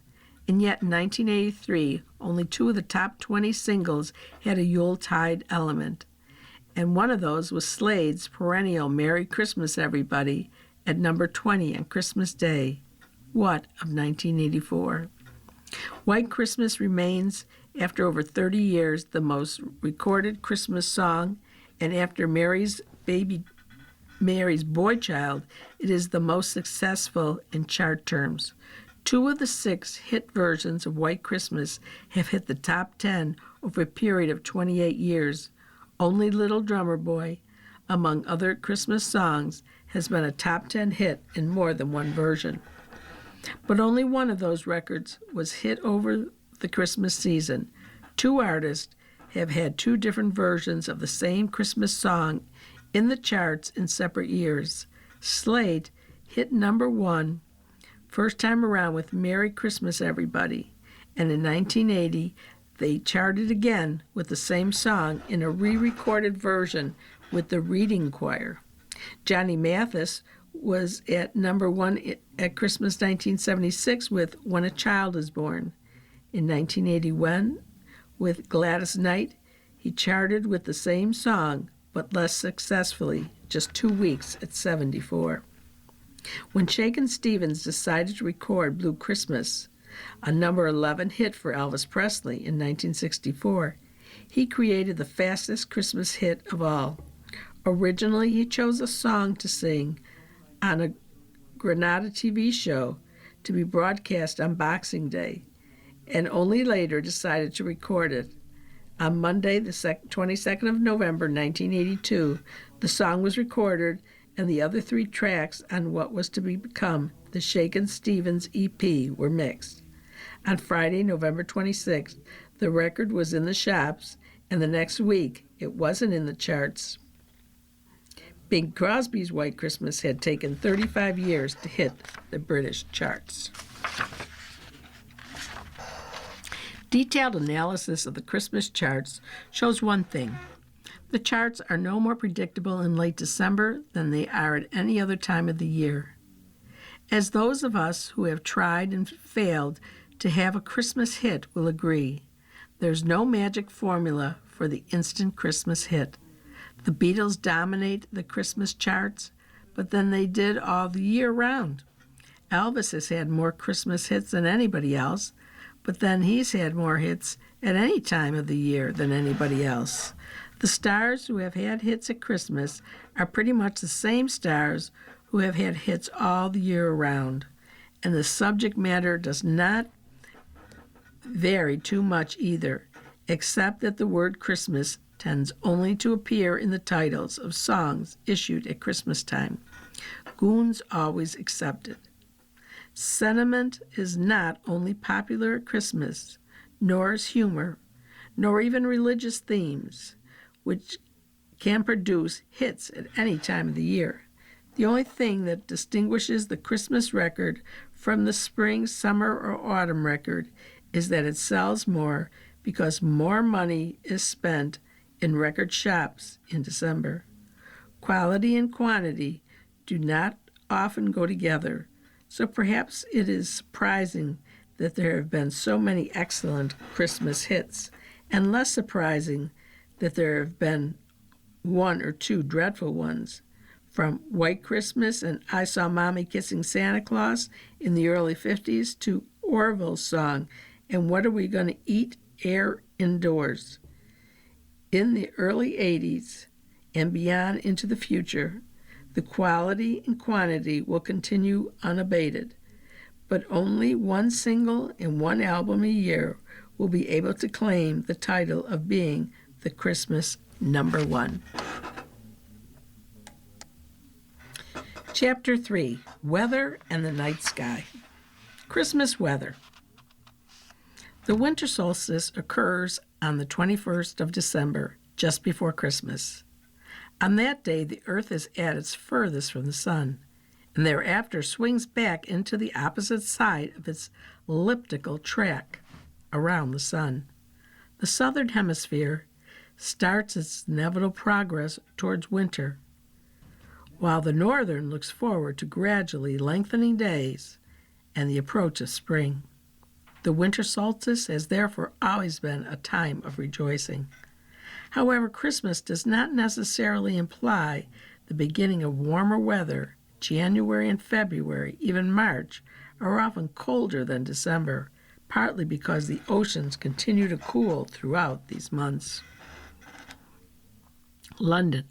And yet in 1983, only 2 of the top 20 singles had a Yuletide element. And one of those was Slade's perennial Merry Christmas Everybody at number 20 on Christmas Day. What of 1984? White Christmas remains, after over 30 years, the most recorded Christmas song, and after Mary's Boy Child, it is the most successful in chart terms. 2 of the 6 hit versions of White Christmas have hit the top 10 over a period of 28 years. Only Little Drummer Boy, among other Christmas songs, has been a top 10 hit in more than one version. But only one of those records was hit over the Christmas season. 2 artists have had 2 different versions of the same Christmas song in the charts in separate years. Slade hit number 1 first time around with Merry Christmas Everybody, and in 1980 they charted again with the same song in a re-recorded version with the Reading Choir. Johnny Mathis was at number 1 at Christmas 1976 with When a Child is Born. In 1981, with Gladys Knight, he charted with the same song, but less successfully, just 2 weeks at 74. When Shakin' Stevens decided to record Blue Christmas, a number 11 hit for Elvis Presley in 1964, he created the fastest Christmas hit of all. Originally, he chose a song to sing on a Granada TV show to be broadcast on Boxing Day, and only later decided to record it. On Monday, the 22nd of November, 1982, the song was recorded, and the other 3 tracks on what was to become the Shakin' Stevens EP were mixed. On Friday, November 26th, the record was in the shops, and the next week, it wasn't in the charts. Bing Crosby's White Christmas had taken 35 years to hit the British charts. Detailed analysis of the Christmas charts shows one thing. The charts are no more predictable in late December than they are at any other time of the year. As those of us who have tried and failed to have a Christmas hit will agree, there's no magic formula for the instant Christmas hit. The Beatles dominate the Christmas charts, but then they did all the year round. Elvis has had more Christmas hits than anybody else, but then he's had more hits at any time of the year than anybody else. The stars who have had hits at Christmas are pretty much the same stars who have had hits all the year around, and the subject matter does not vary too much either, except that the word Christmas tends only to appear in the titles of songs issued at Christmas time. Goons always excepted. Sentiment is not only popular at Christmas, nor is humor, nor even religious themes, which can produce hits at any time of the year. The only thing that distinguishes the Christmas record from the spring, summer, or autumn record is that it sells more, because more money is spent in record shops in December. Quality and quantity do not often go together, so perhaps it is surprising that there have been so many excellent Christmas hits, and less surprising that there have been one or two dreadful ones. From White Christmas and I Saw Mommy Kissing Santa Claus in the early 50s to Orville's song, And What Are We Going to Eat Air Indoors? In the early 80s and beyond into the future, the quality and quantity will continue unabated, but only one single and one album a year will be able to claim the title of being the Christmas number one. Chapter 3, Weather and the Night Sky. Christmas weather. The winter solstice occurs on the 21st of December, just before Christmas. On that day, the earth is at its furthest from the sun, and thereafter swings back into the opposite side of its elliptical track around the sun. The southern hemisphere starts its inevitable progress towards winter, while the northern looks forward to gradually lengthening days and the approach of spring. The winter solstice has therefore always been a time of rejoicing. However, Christmas does not necessarily imply the beginning of warmer weather. January and February, even March, are often colder than December, partly because the oceans continue to cool throughout these months. London.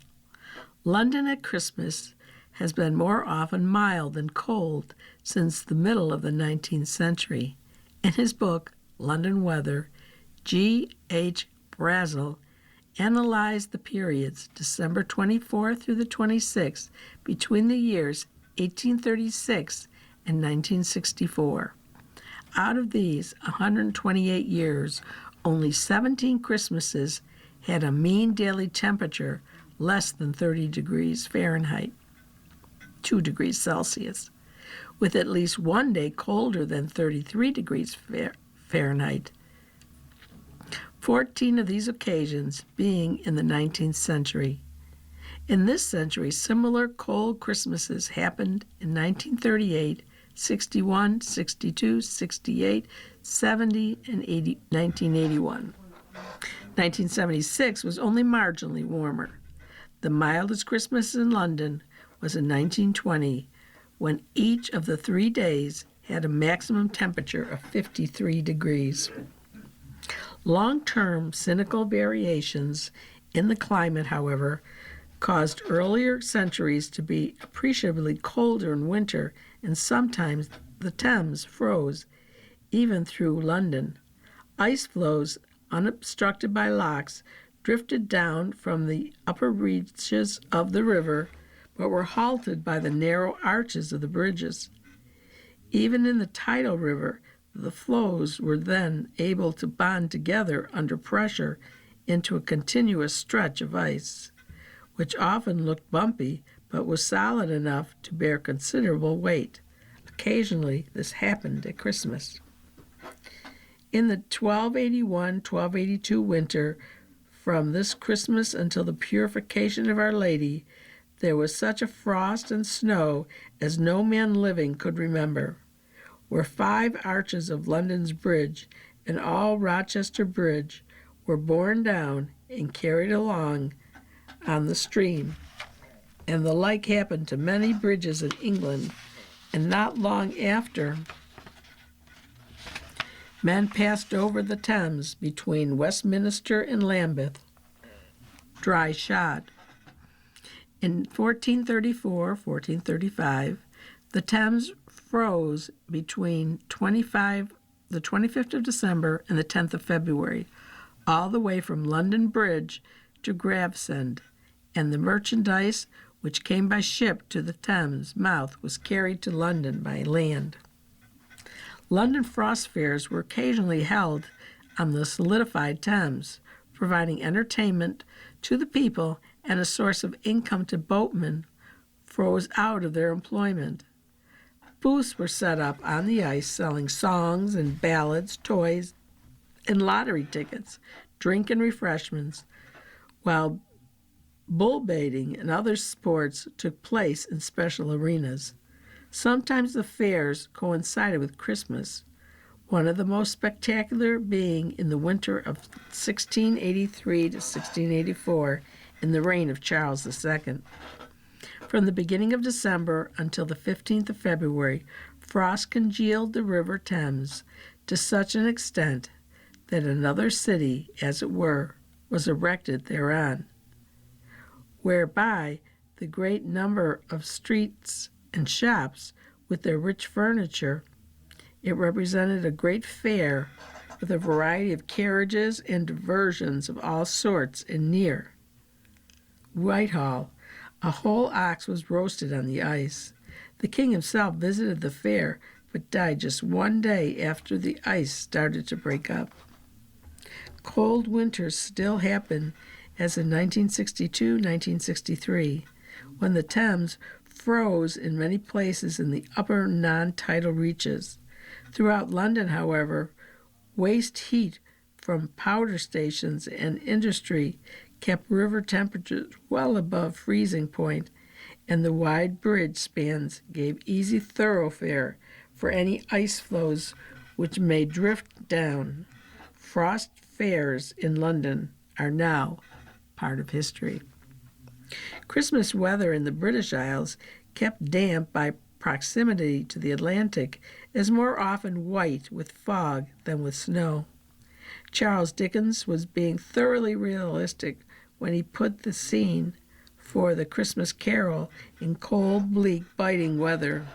London at Christmas has been more often mild than cold since the middle of the 19th century. In his book, London Weather, G.H. Brazel analyzed the periods December 24 through the 26th between the years 1836 and 1964. Out of these 128 years, only 17 Christmases had a mean daily temperature less than 30 degrees Fahrenheit, 2 degrees Celsius, with at least one day colder than 33 degrees Fahrenheit. 14 of these occasions being in the 19th century. In this century, similar cold Christmases happened in 1938, 61, 62, 68, 70, and 1981. 1976 was only marginally warmer. The mildest Christmas in London was in 1920, when each of the 3 days had a maximum temperature of 53 degrees. Long-term cyclical variations in the climate, however, caused earlier centuries to be appreciably colder in winter, and sometimes the Thames froze even through London. Ice floes, unobstructed by locks, drifted down from the upper reaches of the river, but were halted by the narrow arches of the bridges. Even in the tidal river, the flows were then able to bond together under pressure into a continuous stretch of ice, which often looked bumpy but was solid enough to bear considerable weight. Occasionally, this happened at Christmas. In the 1281-1282 winter, from this Christmas until the purification of Our Lady, there was such a frost and snow as no man living could remember. Where 5 arches of London's bridge and all Rochester Bridge were borne down and carried along on the stream, and the like happened to many bridges in England, and not long after, men passed over the Thames between Westminster and Lambeth, dry shod. In 1434-1435, the Thames froze between the 25th of December and the 10th of February, all the way from London Bridge to Gravesend, and the merchandise which came by ship to the Thames mouth was carried to London by land. London frost fairs were occasionally held on the solidified Thames, providing entertainment to the people and a source of income to boatmen froze out of their employment. Booths were set up on the ice selling songs and ballads, toys, and lottery tickets, drink and refreshments, while bull baiting and other sports took place in special arenas. Sometimes the fairs coincided with Christmas, one of the most spectacular being in the winter of 1683 to 1684 in the reign of Charles II. From the beginning of December until the 15th of February, frost congealed the River Thames to such an extent that another city, as it were, was erected thereon, whereby the great number of streets and shops with their rich furniture, it represented a great fair with a variety of carriages and diversions of all sorts. And near Whitehall, a whole ox was roasted on the ice. The king himself visited the fair, but died just one day after the ice started to break up. Cold winters still happen, as in 1962-1963, when the Thames froze in many places in the upper non-tidal reaches. Throughout London, however, waste heat from powder stations and industry kept river temperatures well above freezing point, and the wide bridge spans gave easy thoroughfare for any ice floes which may drift down. Frost fairs in London are now part of history. Christmas weather in the British Isles, kept damp by proximity to the Atlantic, is more often white with fog than with snow. Charles Dickens was being thoroughly realistic when he put the scene for the Christmas Carol in cold, bleak, biting weather.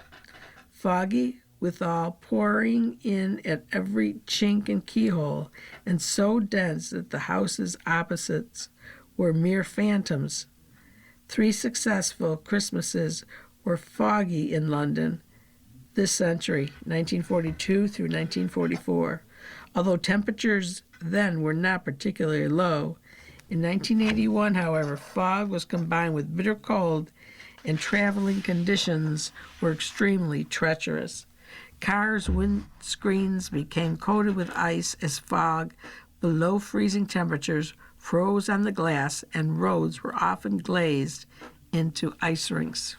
Foggy, withal pouring in at every chink and keyhole, and so dense that the houses opposites were mere phantoms. 3 successful Christmases were foggy in London this century, 1942 through 1944, although temperatures then were not particularly low. In 1981, however, fog was combined with bitter cold, and traveling conditions were extremely treacherous. Cars' windscreens became coated with ice as fog below freezing temperatures froze on the glass, and roads were often glazed into ice rinks.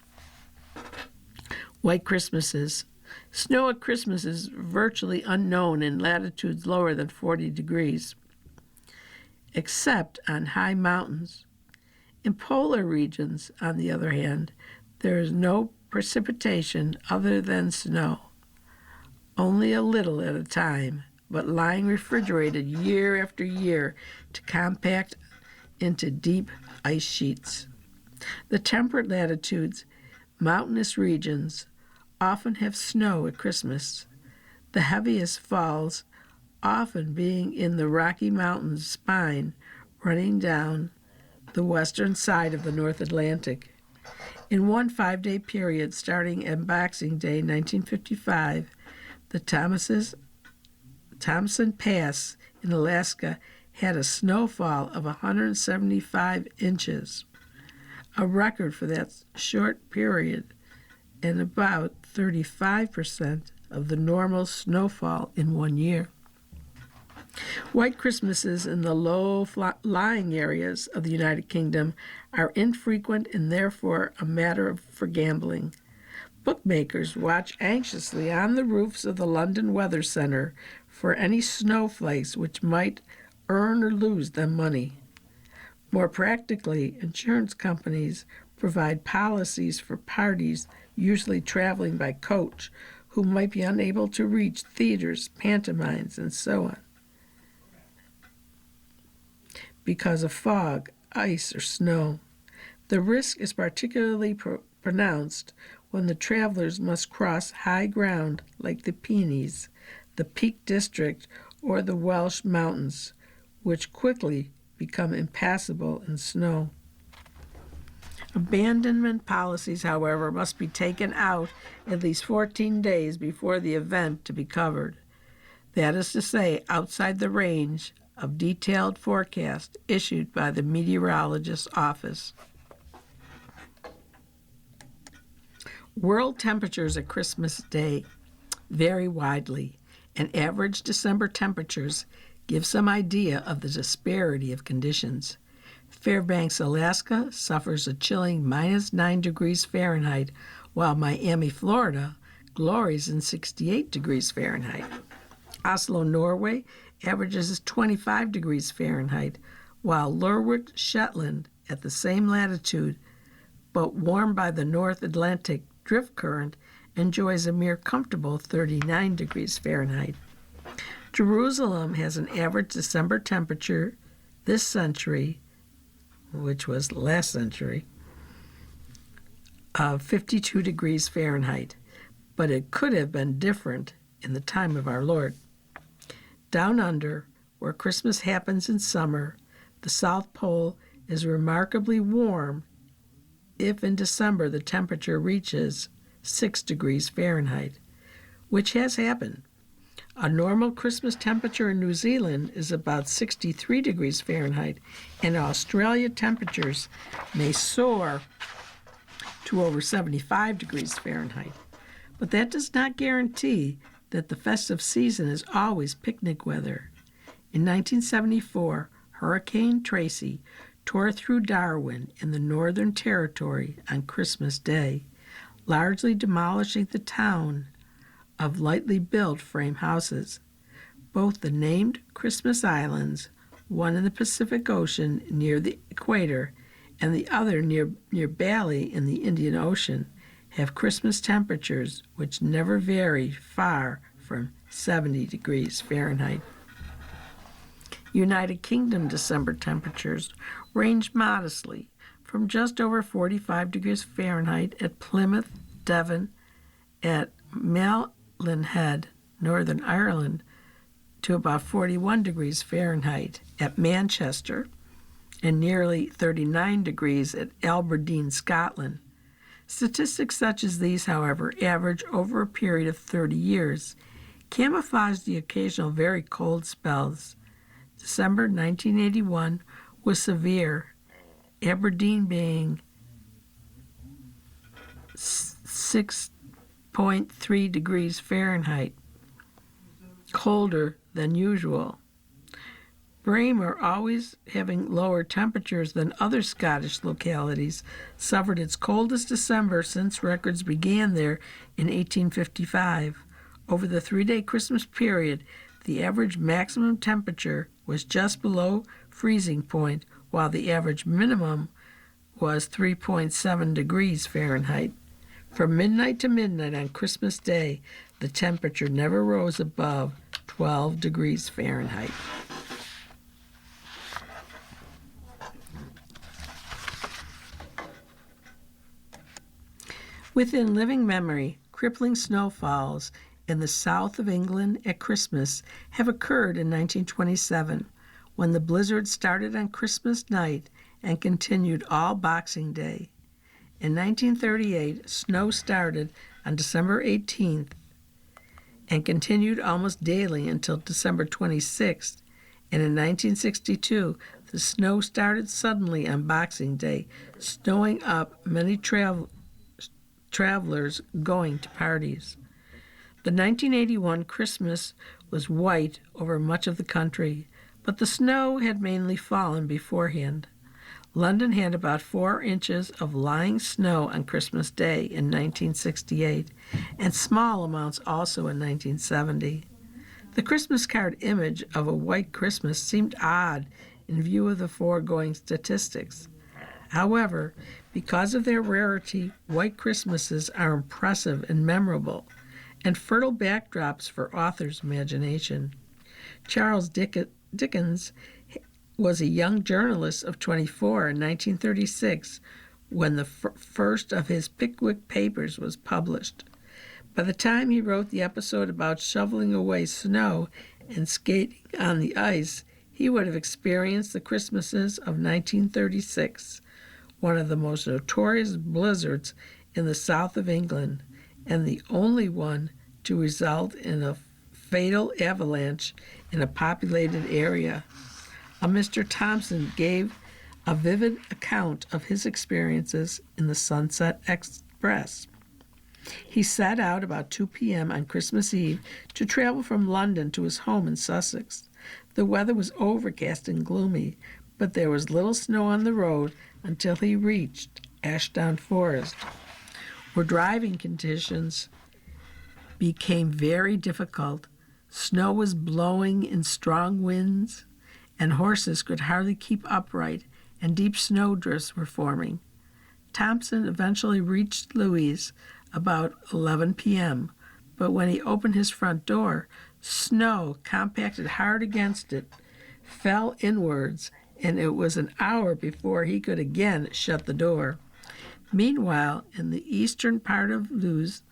White Christmases. Snow at Christmas is virtually unknown in latitudes lower than 40 degrees, except on high mountains. In polar regions, on the other hand, there is no precipitation other than snow, only a little at a time, but lying refrigerated year after year to compact into deep ice sheets. The temperate latitudes, mountainous regions, often have snow at Christmas, the heaviest falls often being in the Rocky Mountains spine running down the western side of the North Atlantic. In one 5-day period starting at Boxing Day 1955, the Thompson Pass in Alaska had a snowfall of 175 inches, a record for that short period, and about 35% of the normal snowfall in 1 year. White Christmases in the low-lying areas of the United Kingdom are infrequent and therefore a matter for gambling. Bookmakers watch anxiously on the roofs of the London Weather Centre for any snowflakes which might earn or lose them money. More practically, insurance companies provide policies for parties usually traveling by coach who might be unable to reach theaters, pantomimes, and so on because of fog, ice, or snow. The risk is particularly pronounced when the travelers must cross high ground like the Pennines, the Peak District, or the Welsh Mountains, which quickly become impassable in snow. Abandonment policies, however, must be taken out at least 14 days before the event to be covered. That is to say, outside the range of detailed forecast issued by the meteorologist's office. World temperatures at Christmas Day vary widely, and average December temperatures give some idea of the disparity of conditions. Fairbanks, Alaska suffers a chilling -9 degrees Fahrenheit, while Miami, Florida glories in 68 degrees Fahrenheit. Oslo, Norway averages 25 degrees Fahrenheit, while Lerwick, Shetland, at the same latitude, but warmed by the North Atlantic drift current, enjoys a mere comfortable 39 degrees Fahrenheit. Jerusalem has an average December temperature this century, which was last century, of 52 degrees Fahrenheit, but it could have been different in the time of our Lord. Down under, where Christmas happens in summer, the South Pole is remarkably warm if in December the temperature reaches 6 degrees Fahrenheit, which has happened. A normal Christmas temperature in New Zealand is about 63 degrees Fahrenheit, and Australia temperatures may soar to over 75 degrees Fahrenheit. But that does not guarantee that the festive season is always picnic weather. In 1974, Hurricane Tracy tore through Darwin in the Northern Territory on Christmas Day, largely demolishing the town of lightly built frame houses. Both the named Christmas Islands, one in the Pacific Ocean near the equator and the other near Bali in the Indian Ocean, have Christmas temperatures which never vary far from 70 degrees Fahrenheit. United Kingdom December temperatures range modestly from just over 45 degrees Fahrenheit at Plymouth, Devon, at Maidenhead, Northern Ireland, to about 41 degrees Fahrenheit at Manchester, and nearly 39 degrees at Aberdeen, Scotland. Statistics such as these, however, average over a period of 30 years, camouflage the occasional very cold spells. December 1981 was severe, Aberdeen being 6.3 degrees Fahrenheit, colder than usual. Braemar, always having lower temperatures than other Scottish localities, suffered its coldest December since records began there in 1855. Over the 3-day Christmas period, the average maximum temperature was just below freezing point, while the average minimum was 3.7 degrees Fahrenheit. From midnight to midnight on Christmas Day, the temperature never rose above 12 degrees Fahrenheit. Within living memory, crippling snowfalls in the south of England at Christmas have occurred in 1927, when the blizzard started on Christmas night and continued all Boxing Day. In 1938, snow started on December 18th and continued almost daily until December 26th. And in 1962, the snow started suddenly on Boxing Day, snowing up many travelers going to parties. The 1981 Christmas was white over much of the country, but the snow had mainly fallen beforehand. London had about 4 inches of lying snow on Christmas Day in 1968, and small amounts also in 1970. The Christmas card image of a white Christmas seemed odd in view of the foregoing statistics. However, because of their rarity, white Christmases are impressive and memorable, and fertile backdrops for authors' imagination. Charles Dickens was a young journalist of 24 in 1936 when the first of his Pickwick Papers was published. By the time he wrote the episode about shoveling away snow and skating on the ice, he would have experienced the Christmases of 1936, one of the most notorious blizzards in the south of England, and the only one to result in a fatal avalanche in a populated area. A Mr. Thompson gave a vivid account of his experiences in the Sunset Express. He set out about 2 p.m. on Christmas Eve to travel from London to his home in Sussex. The weather was overcast and gloomy, but there was little snow on the road until he reached Ashdown Forest, where driving conditions became very difficult. Snow was blowing in strong winds, and horses could hardly keep upright, and deep snowdrifts were forming. Thompson eventually reached Louise about 11 p.m., but when he opened his front door, snow compacted hard against it, fell inwards, and it was an hour before he could again shut the door. Meanwhile, in the eastern part of Lewes,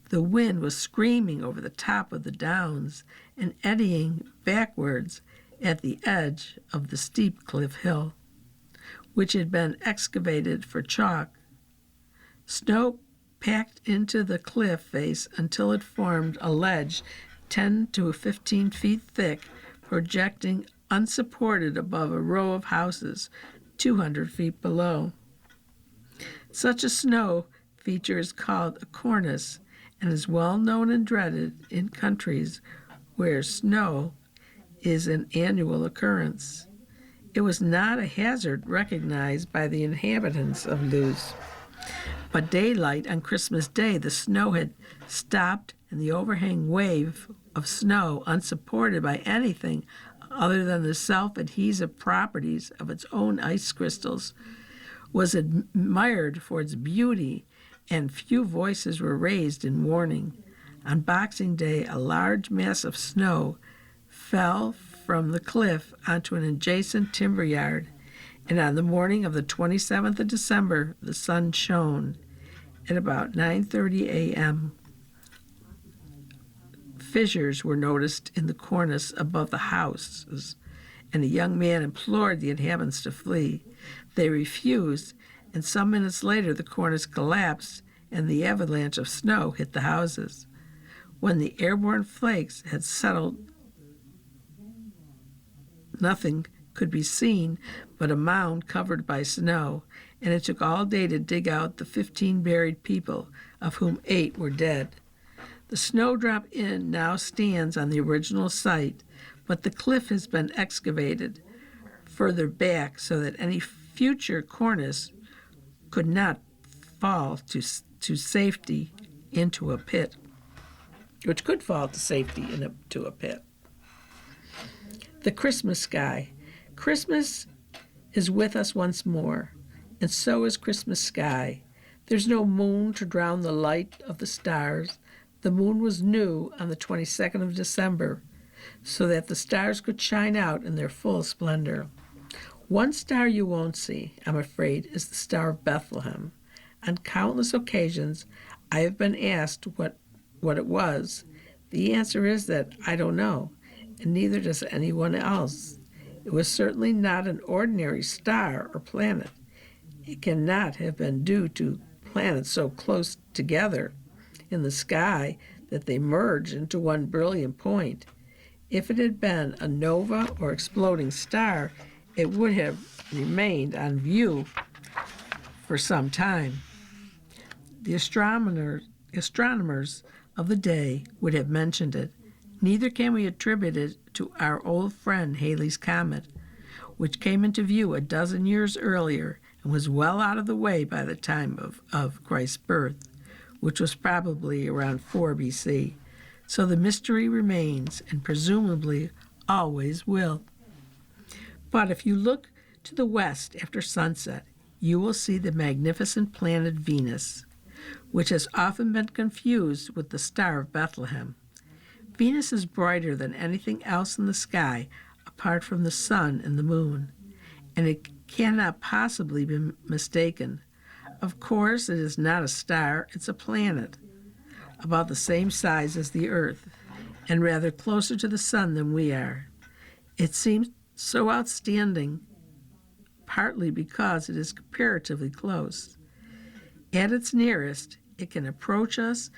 the wind was screaming over the top of the downs and eddying backwards at the edge of the steep cliff hill, which had been excavated for chalk. Snow packed into the cliff face until it formed a ledge 10 to 15 feet thick, projecting unsupported above a row of houses 200 feet below. Such a snow feature is called a cornice and is well known and dreaded in countries where snow is an annual occurrence. It was not a hazard recognized by the inhabitants of Lewes. But daylight on Christmas Day, the snow had stopped, and the overhang wave of snow, unsupported by anything other than the self-adhesive properties of its own ice crystals, was admired for its beauty, and few voices were raised in warning. On Boxing Day, a large mass of snow fell from the cliff onto an adjacent timber yard, and on the morning of the 27th of December, the sun shone. At about 9:30 a.m., fissures were noticed in the cornice above the houses, and a young man implored the inhabitants to flee. They refused, and some minutes later the cornice collapsed and the avalanche of snow hit the houses. When the airborne flakes had settled, nothing could be seen but a mound covered by snow, and it took all day to dig out the 15 buried people, of whom 8 were dead. The Snowdrop Inn now stands on the original site, but the cliff has been excavated further back so that any future cornice could not fall to safety into a pit, which could fall to safety into a pit. The Christmas sky. Christmas is with us once more, and so is Christmas sky. There's no moon to drown the light of the stars. The moon was new on the 22nd of December, so that the stars could shine out in their full splendor. One star you won't see, I'm afraid, is the Star of Bethlehem. On countless occasions, I have been asked what it was. The answer is that I don't know, and neither does anyone else. It was certainly not an ordinary star or planet. It cannot have been due to planets so close together in the sky that they merge into one brilliant point. If it had been a nova or exploding star, it would have remained on view for some time. The astronomers of the day would have mentioned it. Neither can we attribute it to our old friend Halley's Comet, which came into view a dozen years earlier and was well out of the way by the time of Christ's birth, which was probably around 4 BC. So the mystery remains, and presumably always will. But if you look to the west after sunset, you will see the magnificent planet Venus, which has often been confused with the Star of Bethlehem. Venus is brighter than anything else in the sky apart from the sun and the moon, and it cannot possibly be mistaken. Of course, it is not a star, it's a planet, about the same size as the Earth, and rather closer to the sun than we are. It seems so outstanding, partly because it is comparatively close. At its nearest, it can approach us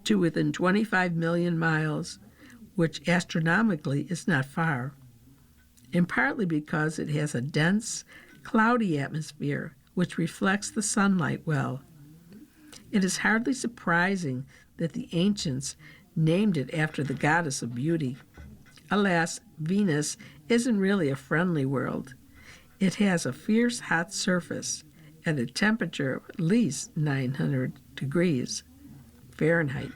to within 25 million miles, which astronomically is not far, and partly because it has a dense, cloudy atmosphere which reflects the sunlight well. It is hardly surprising that the ancients named it after the goddess of beauty. Alas, Venus isn't really a friendly world. It has a fierce hot surface at a temperature of at least 900 degrees Fahrenheit.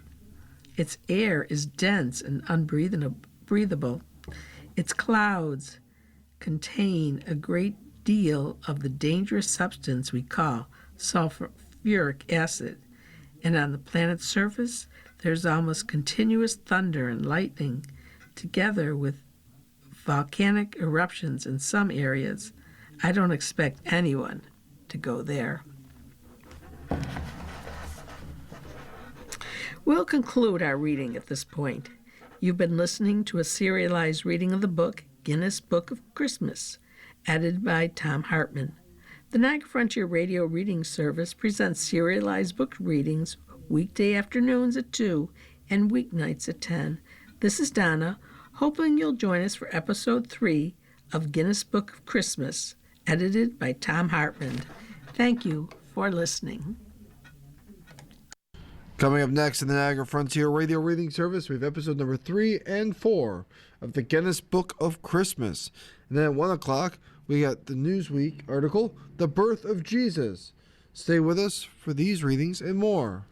Its air is dense and unbreathable. Its clouds contain a great deal of the dangerous substance we call sulfuric acid, and on the planet's surface there's almost continuous thunder and lightning, together with volcanic eruptions in some areas. I don't expect anyone to go there. We'll conclude our reading at this point. You've been listening to a serialized reading of the book Guinness Book of Christmas, edited by Tom Hartman. The Niagara Frontier Radio Reading Service presents serialized book readings weekday afternoons at 2 and weeknights at 10. This is Donna, hoping you'll join us for episode 3 of Guinness Book of Christmas, edited by Tom Hartman. Thank you for listening. Coming up next in the Niagara Frontier Radio Reading Service, we have episode number 3 and 4 of the Guinness Book of Christmas. And then at 1 o'clock, we got the Newsweek article, The Birth of Jesus. Stay with us for these readings and more.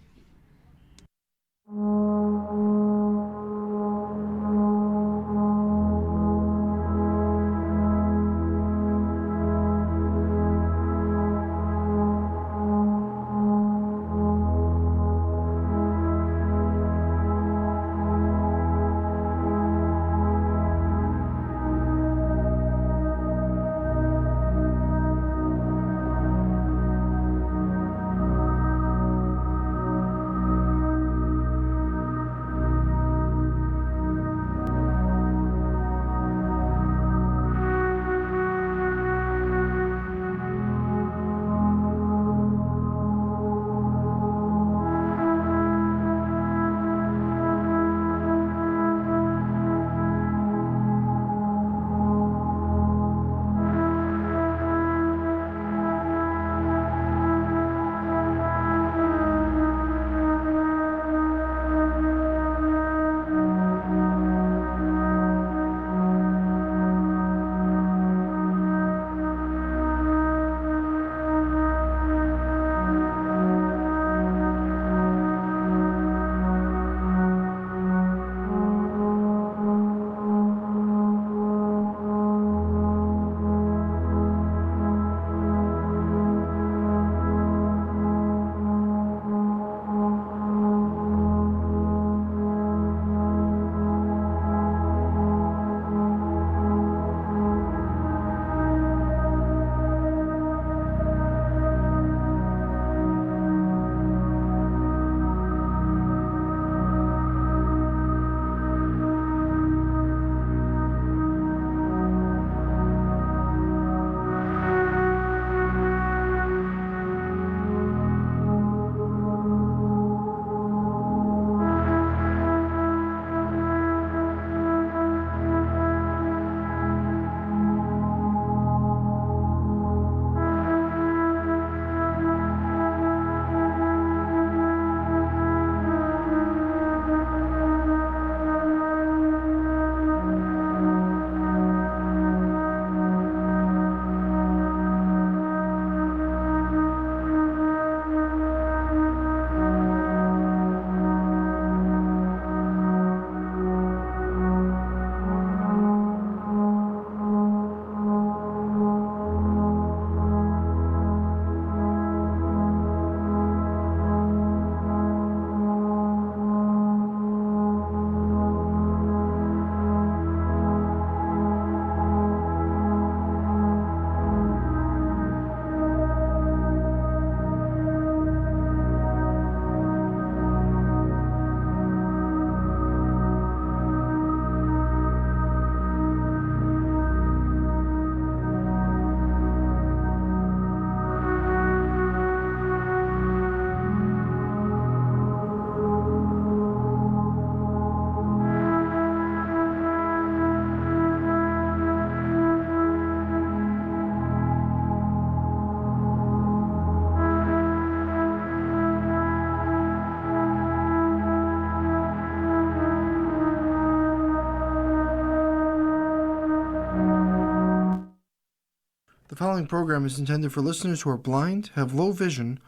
The following program is intended for listeners who are blind, have low vision,